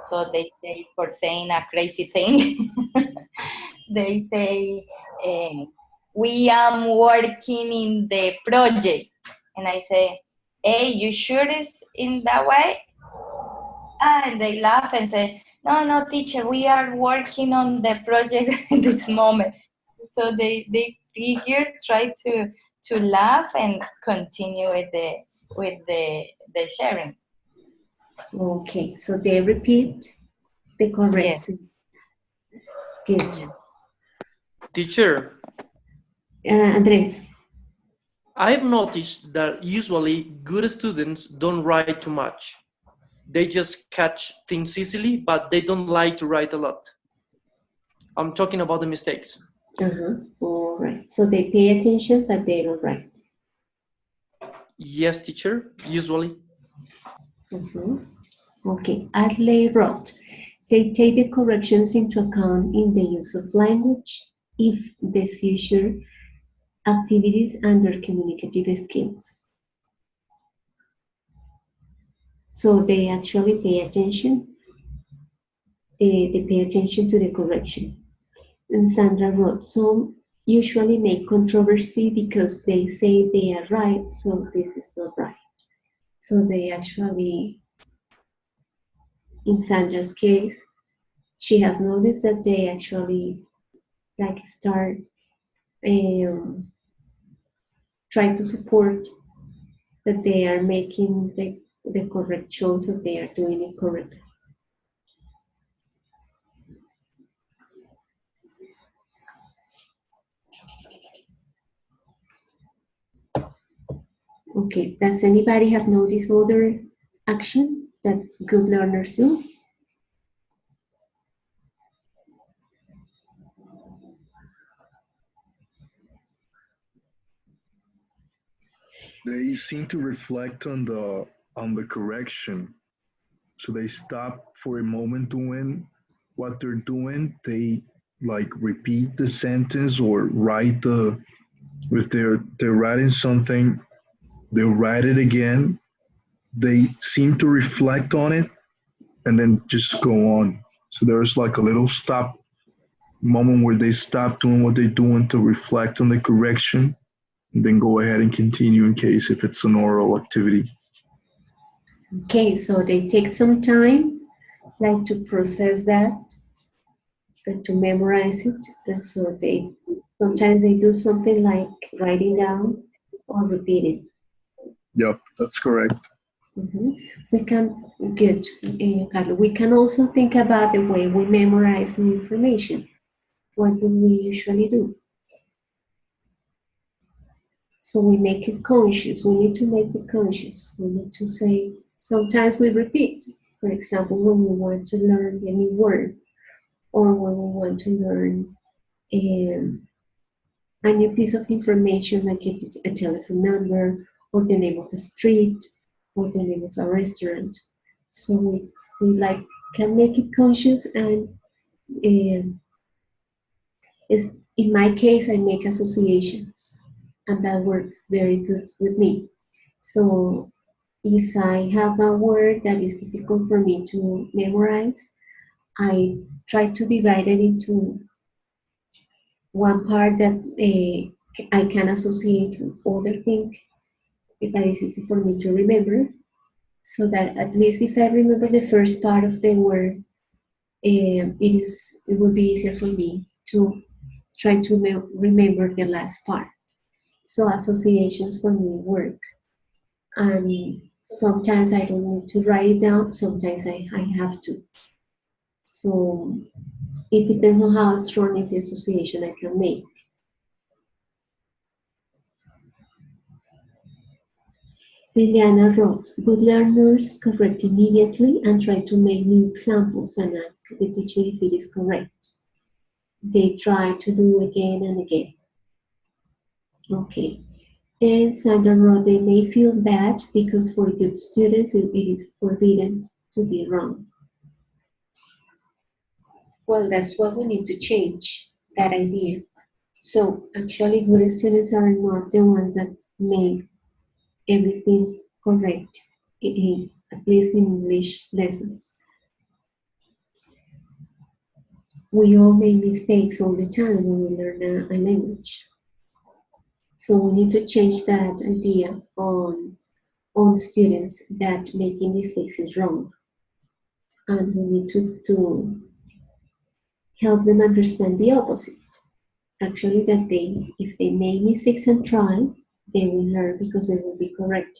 So they say, for saying a crazy thing, they say, we are working in the project. And I say, hey, you sure it's in that way? And they laugh and say, no, teacher, we are working on the project at this moment. So they figure, try to laugh and continue with the sharing. Okay, so they repeat the correct Yes. sentence. Good. Teacher, Andres. I've noticed that usually good students don't write too much. They just catch things easily, but they don't like to write a lot. I'm talking about the mistakes. All right. So they pay attention, but they don't write. Yes, teacher, usually. Okay. Adley wrote, they take the corrections into account in the use of language if the future activities and their communicative skills. So they actually pay attention. They pay attention to the correction. And Sandra wrote, some usually make controversy because they say they are right, so this is not right. So they actually, in Sandra's case, she has noticed that they actually start trying to support that they are making the correct choice or they are doing it correctly. Okay, does anybody have noticed other action that good learners do? They seem to reflect on the correction. So they stop for a moment doing what they're doing. They like repeat the sentence or write if they're writing something, they'll write it again. They seem to reflect on it and then just go on. So there's like a little stop moment where they stop doing what they're doing to reflect on the correction and then go ahead and continue in case if it's an oral activity. Okay, so they take some time like to process that and to memorize it. And so sometimes they do something like writing down or repeating. Yep, that's correct. We can good, Carlo. We can also think about the way we memorize new information. What do we usually do? So we make it conscious. We need to make it conscious. We need to say, sometimes we repeat. For example, when we want to learn a new word, or when we want to learn a new piece of information, like a telephone number, or the name of a street, or the name of a restaurant. So we like can make it conscious, and is in my case I make associations, and that works very good with me. So if I have a word that is difficult for me to memorize, I try to divide it into one part that I can associate with other thing that is easy for me to remember, so that at least if I remember the first part of the word, it will be easier for me to try to remember the last part. So associations for me work. And sometimes I don't need to write it down, sometimes I have to. So it depends on how strong is the association I can make. Liliana wrote, good learners correct immediately and try to make new examples and ask the teacher if it is correct. They try to do again and again. Okay. And Sandra wrote, they may feel bad because for good students it is forbidden to be wrong. Well, that's what we need to change, that idea. So actually good students are not the ones that make everything correct, at least in English lessons. We all make mistakes all the time when we learn a language. So we need to change that idea on students that making mistakes is wrong. And we need to help them understand the opposite. Actually, that if they make mistakes and try, they will learn because they will be correct.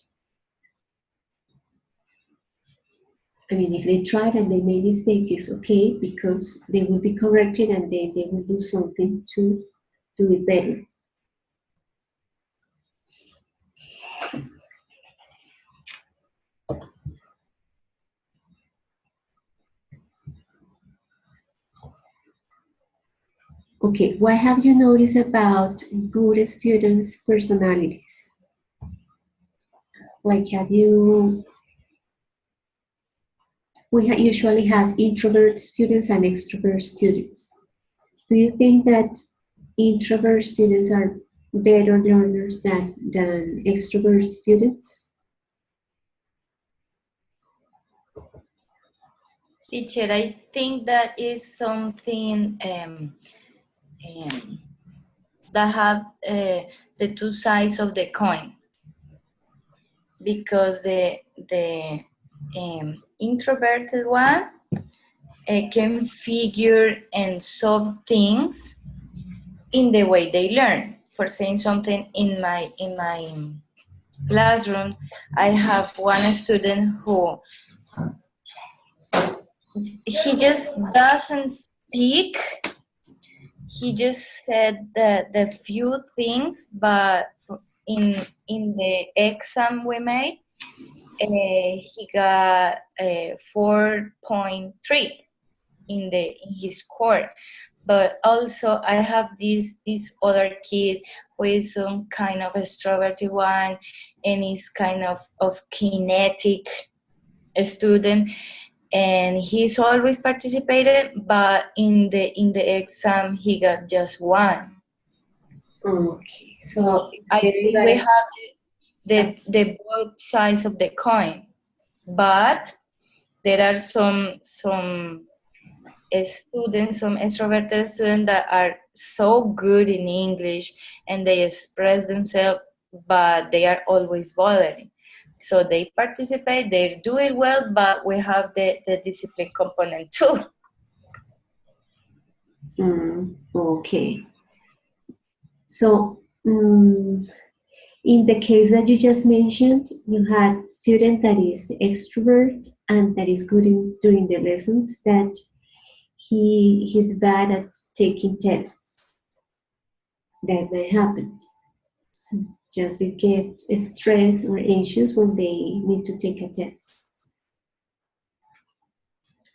I mean, if they tried and they made mistakes, it's okay because they will be corrected and they will do something to do it better. Okay, what have you noticed about good students' personalities? Like, we usually have introvert students and extrovert students. Do you think that introvert students are better learners than extrovert students? Teacher, I think that is something that have the two sides of the coin, because the introverted one can figure and solve things in the way they learn. For saying something, in my classroom, I have one student who he just doesn't speak. He just said the few things, but in the exam we made, he got 4.3 in his score. But also I have this other kid who is some kind of extroverted one and is kind of kinetic student, and he's always participated, but in the exam he got just 1. Okay, So I think we have the both sides of the coin, but there are some students, some extroverted students that are so good in English and they express themselves, but they are always bothering. So they participate, they do it well, but we have the discipline component too. Okay. So In the case that you just mentioned, you had student that is extrovert and that is good during the lessons, that he's bad at taking tests. That may happen. So just they get stressed or anxious when they need to take a test.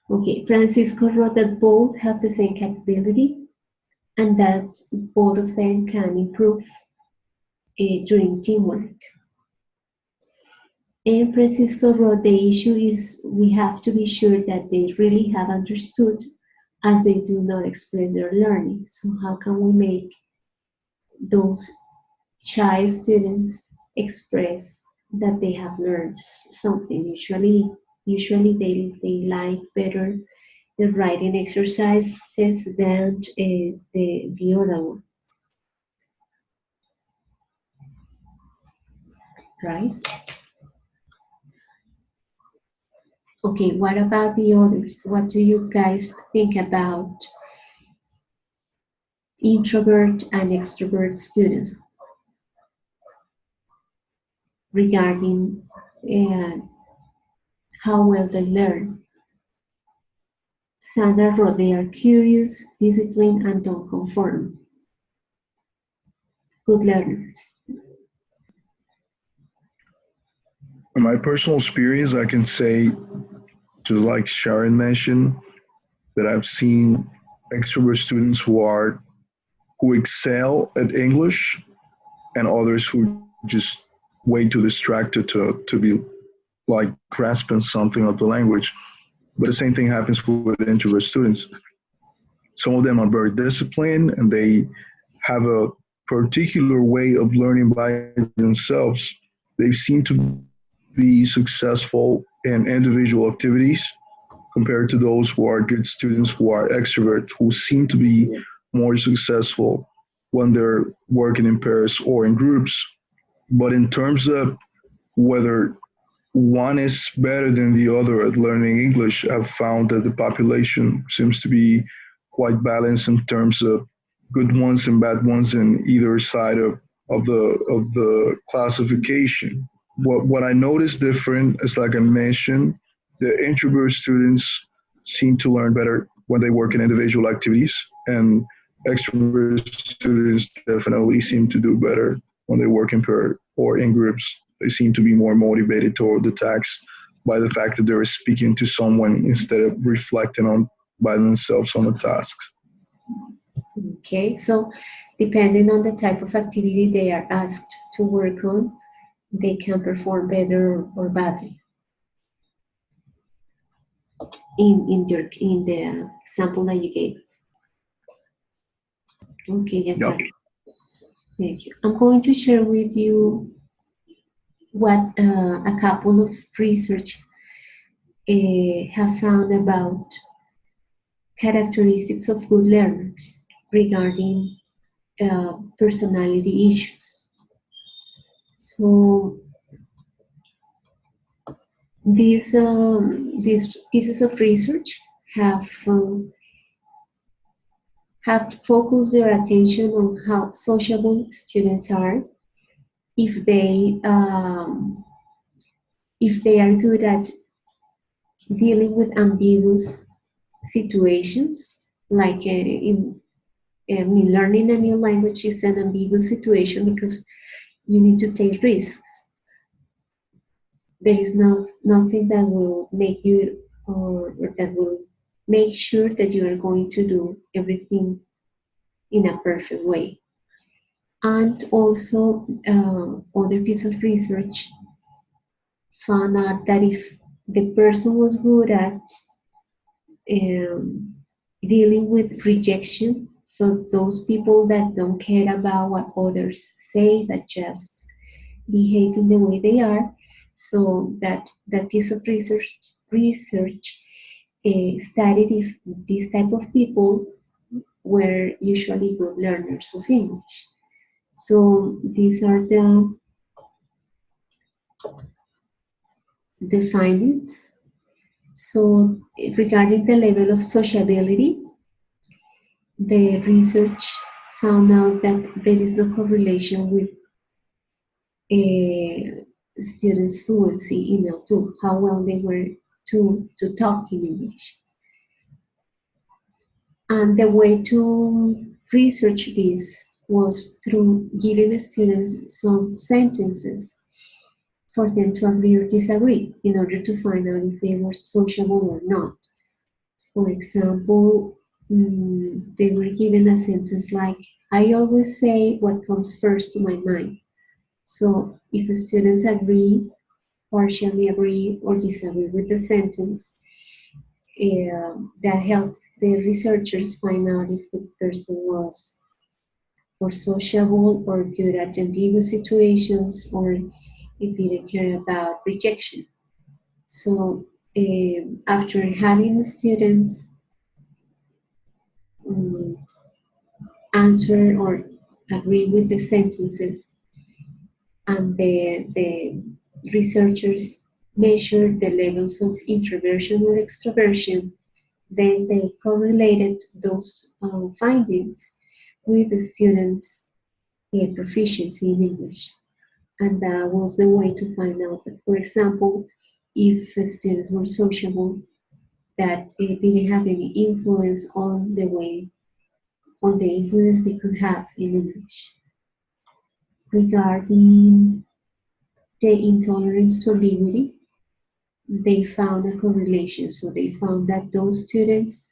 Okay, Francisco wrote that both have the same capability and that both of them can improve during teamwork. And Francisco wrote the issue is we have to be sure that they really have understood as they do not express their learning. So how can we make those shy students express that they have learned something? Usually they like better the writing exercises than the other one, right? Okay, what about the others? What do you guys think about introvert and extrovert students regarding uh, how well they learn? Sandra wrote they are curious, disciplined, and don't conform. Good learners. In my personal experience, I can say, just like Sharon mentioned, that I've seen extrovert students who excel at English and others who just way too distracted to be like grasping something of the language. But the same thing happens with introvert students. Some of them are very disciplined and they have a particular way of learning by themselves. They seem to be successful in individual activities compared to those who are good students who are extroverts, who seem to be more successful when they're working in pairs or in groups. But in terms of whether one is better than the other at learning English, I've found that the population seems to be quite balanced in terms of good ones and bad ones in either side of the classification. What I noticed different is like I mentioned, the introvert students seem to learn better when they work in individual activities, and extrovert students definitely seem to do better when they work in pair or in groups. They seem to be more motivated toward the task by the fact that they're speaking to someone instead of reflecting on by themselves on the tasks. Okay, so depending on the type of activity they are asked to work on, they can perform better or badly. In the example that you gave us. Okay, Yep. thank you. I'm going to share with you what a couple of research have found about characteristics of good learners regarding personality issues. So these pieces of research have focused their attention on how sociable students are, if they are good at dealing with ambiguous situations, like learning a new language is an ambiguous situation because you need to take risks. There is nothing that will make you or that will make sure that you are going to do everything in a perfect way. And also, other piece of research found out that if the person was good at um, dealing with rejection, so those people that don't care about what others say, that just behave in the way they are, so that piece of research studied if this type of people were usually good learners of English. So these are the findings. So regarding the level of sociability, the research found out that there is no correlation with students' fluency in L2, how well they were to talk in English. And the way to research this was through giving the students some sentences for them to agree or disagree in order to find out if they were sociable or not. For example, they were given a sentence like, I always say what comes first to my mind. So if the students agree, partially agree, or disagree with the sentence, that helped the researchers find out if the person was or sociable or good at ambiguous situations or it didn't care about rejection. So after having the students um, answer or agree with the sentences, and the researchers measured the levels of introversion or extroversion, then they correlated those findings with the students' proficiency in English. And that was the way to find out that, for example, if students were sociable, that it didn't have any influence on the influence they could have in English. Regarding the intolerance to ambiguity, they found a correlation. So they found that those students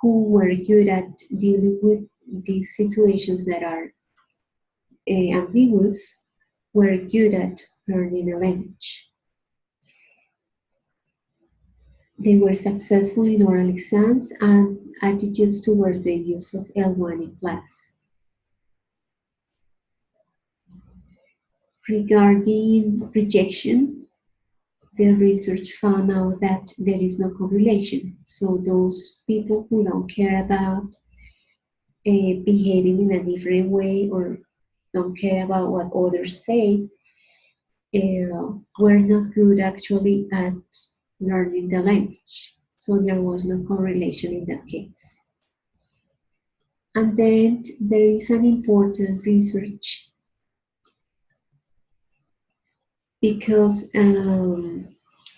who were good at dealing with these situations that are ambiguous were good at learning a language. They were successful in oral exams and attitudes toward the use of L1 in class. Regarding rejection, the research found out that there is no correlation. So those people who don't care about behaving in a different way or don't care about what others say were not good actually at learning the language. So there was no correlation in that case. And then there is an important research because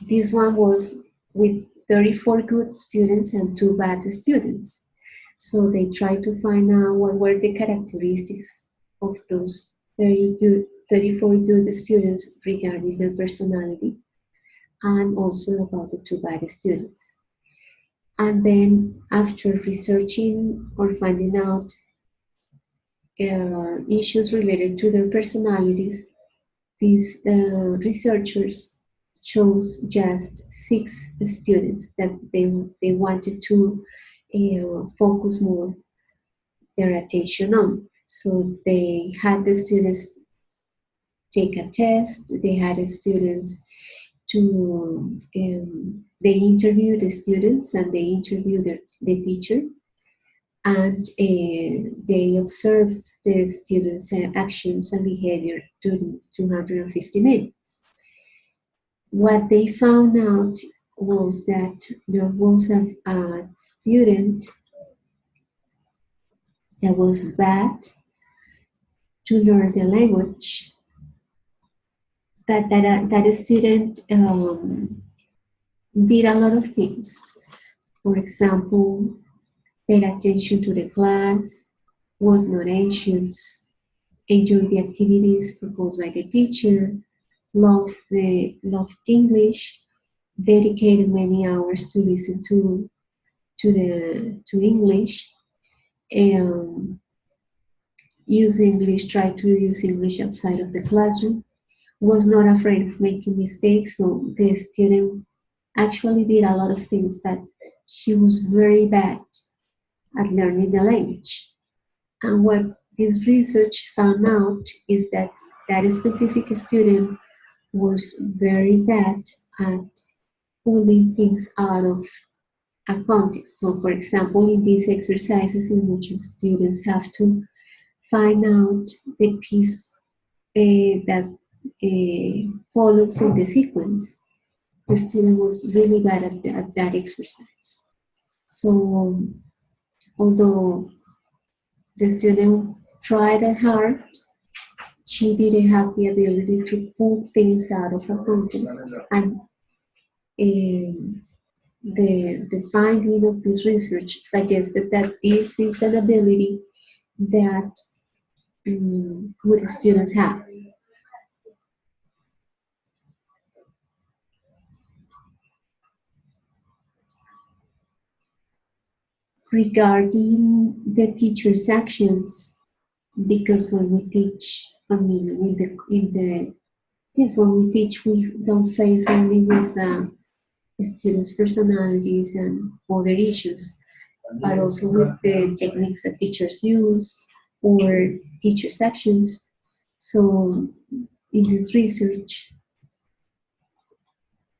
this one was with 34 good students and 2 bad students. So they tried to find out what were the characteristics of those 34 good students regarding their personality and also about the 2 bad students. And then after researching or finding out issues related to their personalities, these researchers chose just 6 students that they wanted to focus more their attention on. So they had the students take a test, they had the students to, they interviewed the students and they interviewed the teacher, and they observed the students' actions and behavior during 250 minutes. What they found out was that there was a student that was bad to learn the language, but that student did a lot of things. For example, paid attention to the class, was not anxious, enjoyed the activities proposed by the teacher, loved English, dedicated many hours to listen to English, tried to use English outside of the classroom, was not afraid of making mistakes. So the student actually did a lot of things, but she was very bad at learning the language. And what this research found out is that that specific student was very bad at pulling things out of a context. So for example, in these exercises in which students have to find out the piece that follows in the sequence, the student was really bad at that exercise. So although the student tried hard, she didn't have the ability to pull things out of her context. And um, the finding of this research suggested that this is an ability that good students have. Regarding the teacher's actions, because when we teach, I mean, in the yes, when we teach, we don't face only with the students' personalities and other issues, but also with the techniques that teachers use or teachers' actions. So, in this research,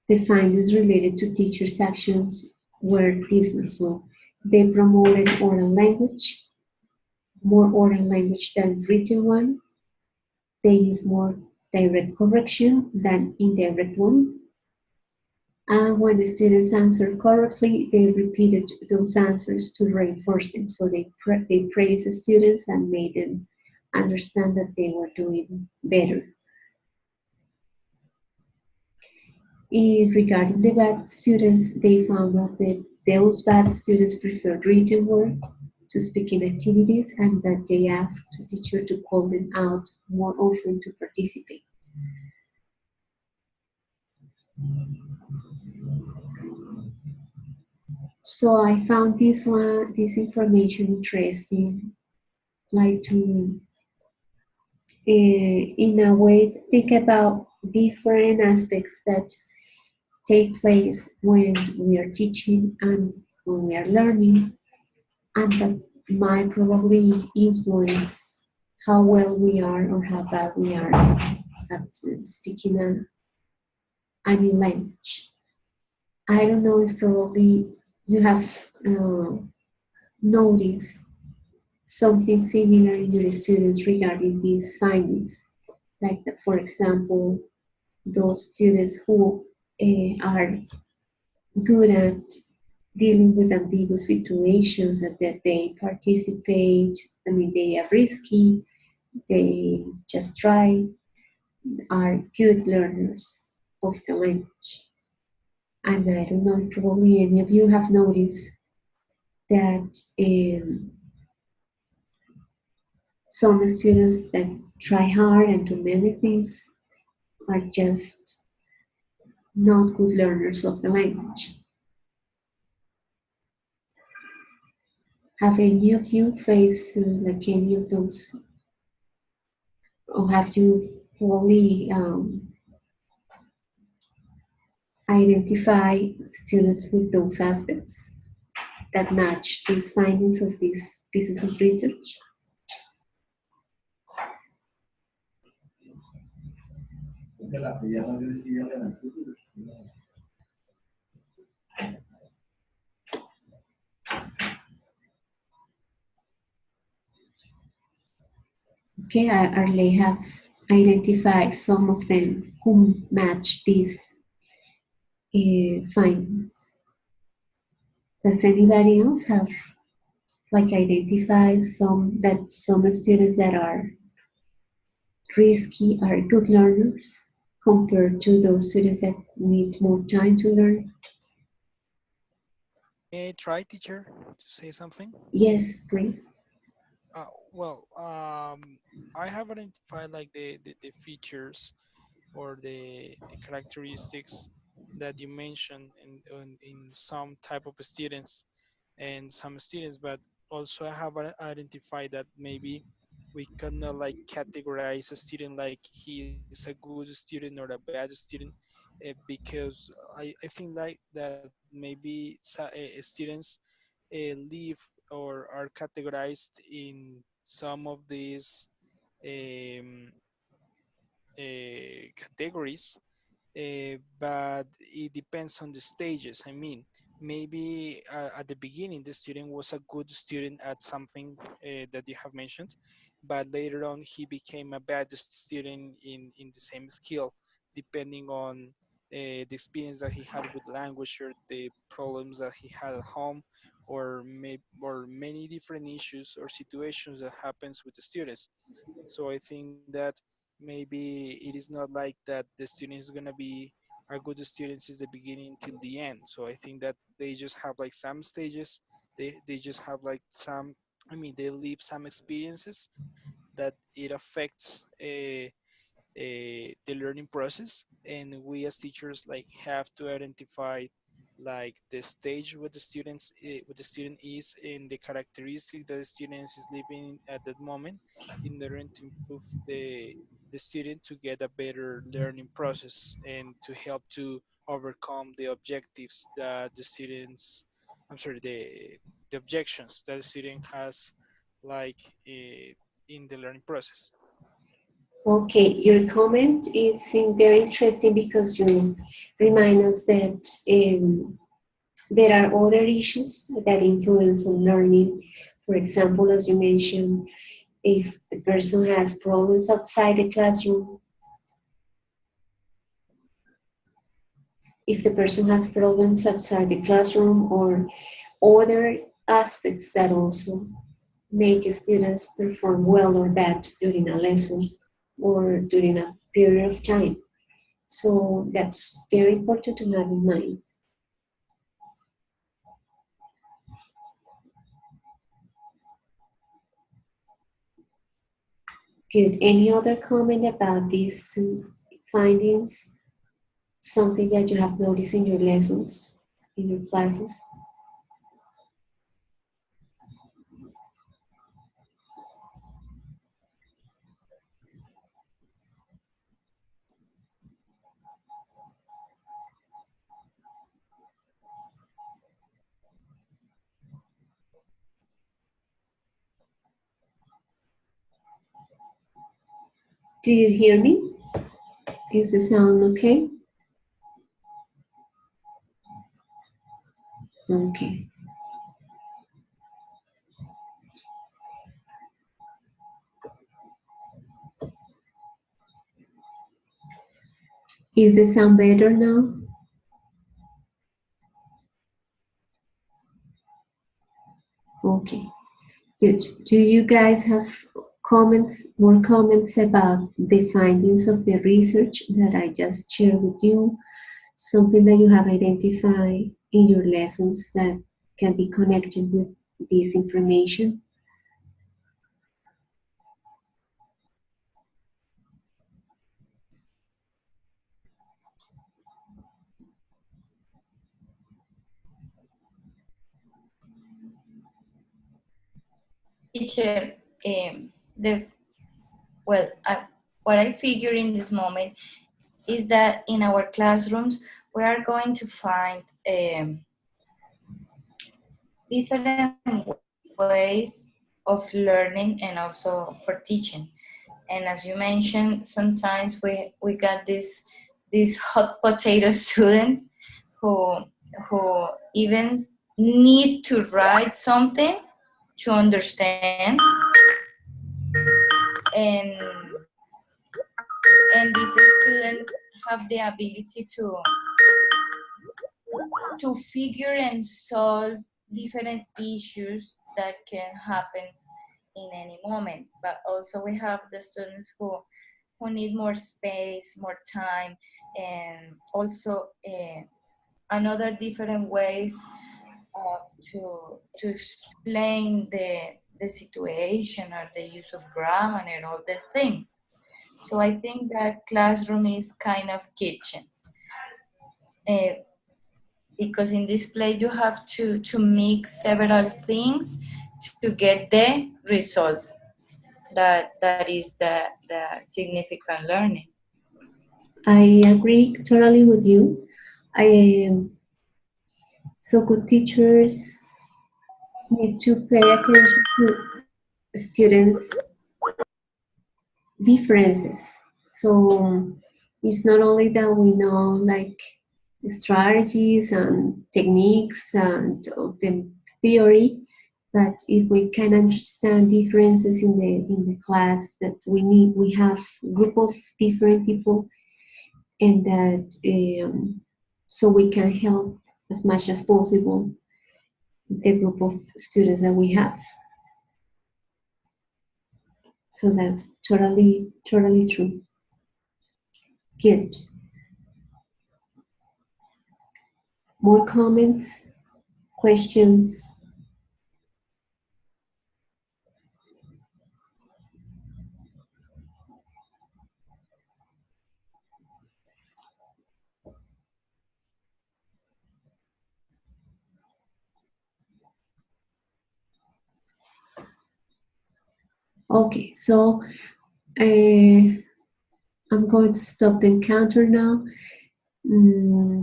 the findings related to teachers' actions were this one. So, they promoted oral language, more oral language than written one. They use more direct correction than indirect one. And when the students answered correctly, they repeated those answers to reinforce them. So they praised the students and made them understand that they were doing better. Regarding the bad students, they found out that those bad students preferred written work to speaking activities and that they asked the teacher to call them out more often to participate. So I found this information interesting, like to, in a way, think about different aspects that take place when we are teaching and when we are learning, and that might probably influence how well we are or how bad we are at speaking a new language. I don't know if probably you have noticed something similar in your students regarding these findings. Like, for example, those students who are good at dealing with ambiguous situations and that they participate, I mean, they are risky, they just try, are good learners of the language. And I don't know if probably any of you have noticed that some students that try hard and do many things are just not good learners of the language. Have any of you faced like any of those, or have you probably identify students with those aspects that match these findings of these pieces of research? Okay, Arley have identified some of them who match these findings. Does anybody else have like identified some students that are risky are good learners compared to those students that need more time to learn? May I try, teacher, to say something? Yes, please. Well, I have identified like the features or the characteristics that you mentioned in some type of students and some students, but also I have identified that maybe we cannot like categorize a student like he is a good student or a bad student because I think like that maybe students live or are categorized in some of these um, categories, but it depends on the stages. I mean, maybe at the beginning the student was a good student at something that you have mentioned, but later on he became a bad student in the same skill, depending on the experience that he had with language or the problems that he had at home, or many different issues or situations that happens with the students. So I think that maybe it is not like that the student is gonna be a good student since the beginning till the end. So I think that they just have like some stages. They just have like some. I mean, they live some experiences that it affects the learning process, and we as teachers like have to identify like the stage where the students what the student is and the characteristic that the student is living at that moment in order to improve the student to get a better learning process and to help to overcome the objectives that the students I'm sorry the objections that the student has like in the learning process. Okay, your comment is very interesting because you remind us that there are other issues that influence on learning. For example, as you mentioned, if the person has problems outside the classroom, if the person has problems outside the classroom or other aspects that also make students perform well or bad during a lesson or during a period of time. So that's very important to have in mind. Good. Any other comment about these findings? Something that you have noticed in your lessons, in your classes? Do you hear me? Is the sound okay? Okay. Is the sound better now? Okay. Good. Do you guys have comments, more comments about the findings of the research that I just shared with you? Something that you have identified in your lessons that can be connected with this information? Teacher, the well, what I figure in this moment is that in our classrooms we are going to find different ways of learning and also for teaching. And as you mentioned, sometimes we got this hot potato student who who even need to write something to understand, and this student have the ability to figure and solve different issues that can happen in any moment. But also we have the students who need more space, more time, and also another different ways to explain the situation or the use of grammar and all the things. So I think that classroom is kind of kitchen. Because in this place you have to mix several things to get the result that is the significant learning. I agree totally with you. So good teachers need to pay attention to students' differences. So it's not only that we know like strategies and techniques and the theory, but if we can understand differences in the class, that we have group of different people, and that so we can help as much as possible the group of students that we have. So that's totally true. Good. More comments, questions? Okay, so I'm going to stop the encounter now.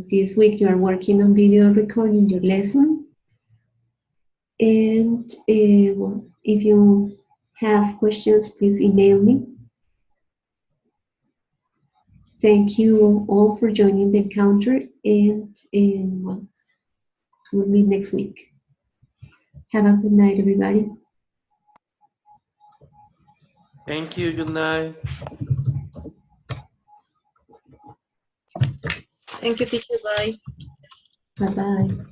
This week you are working on video recording your lesson. And well, if you have questions, please email me. Thank you all for joining the encounter, and well, we'll meet next week. Have a good night, everybody. Thank you. Good night. Thank you, teacher. Bye. Bye-bye.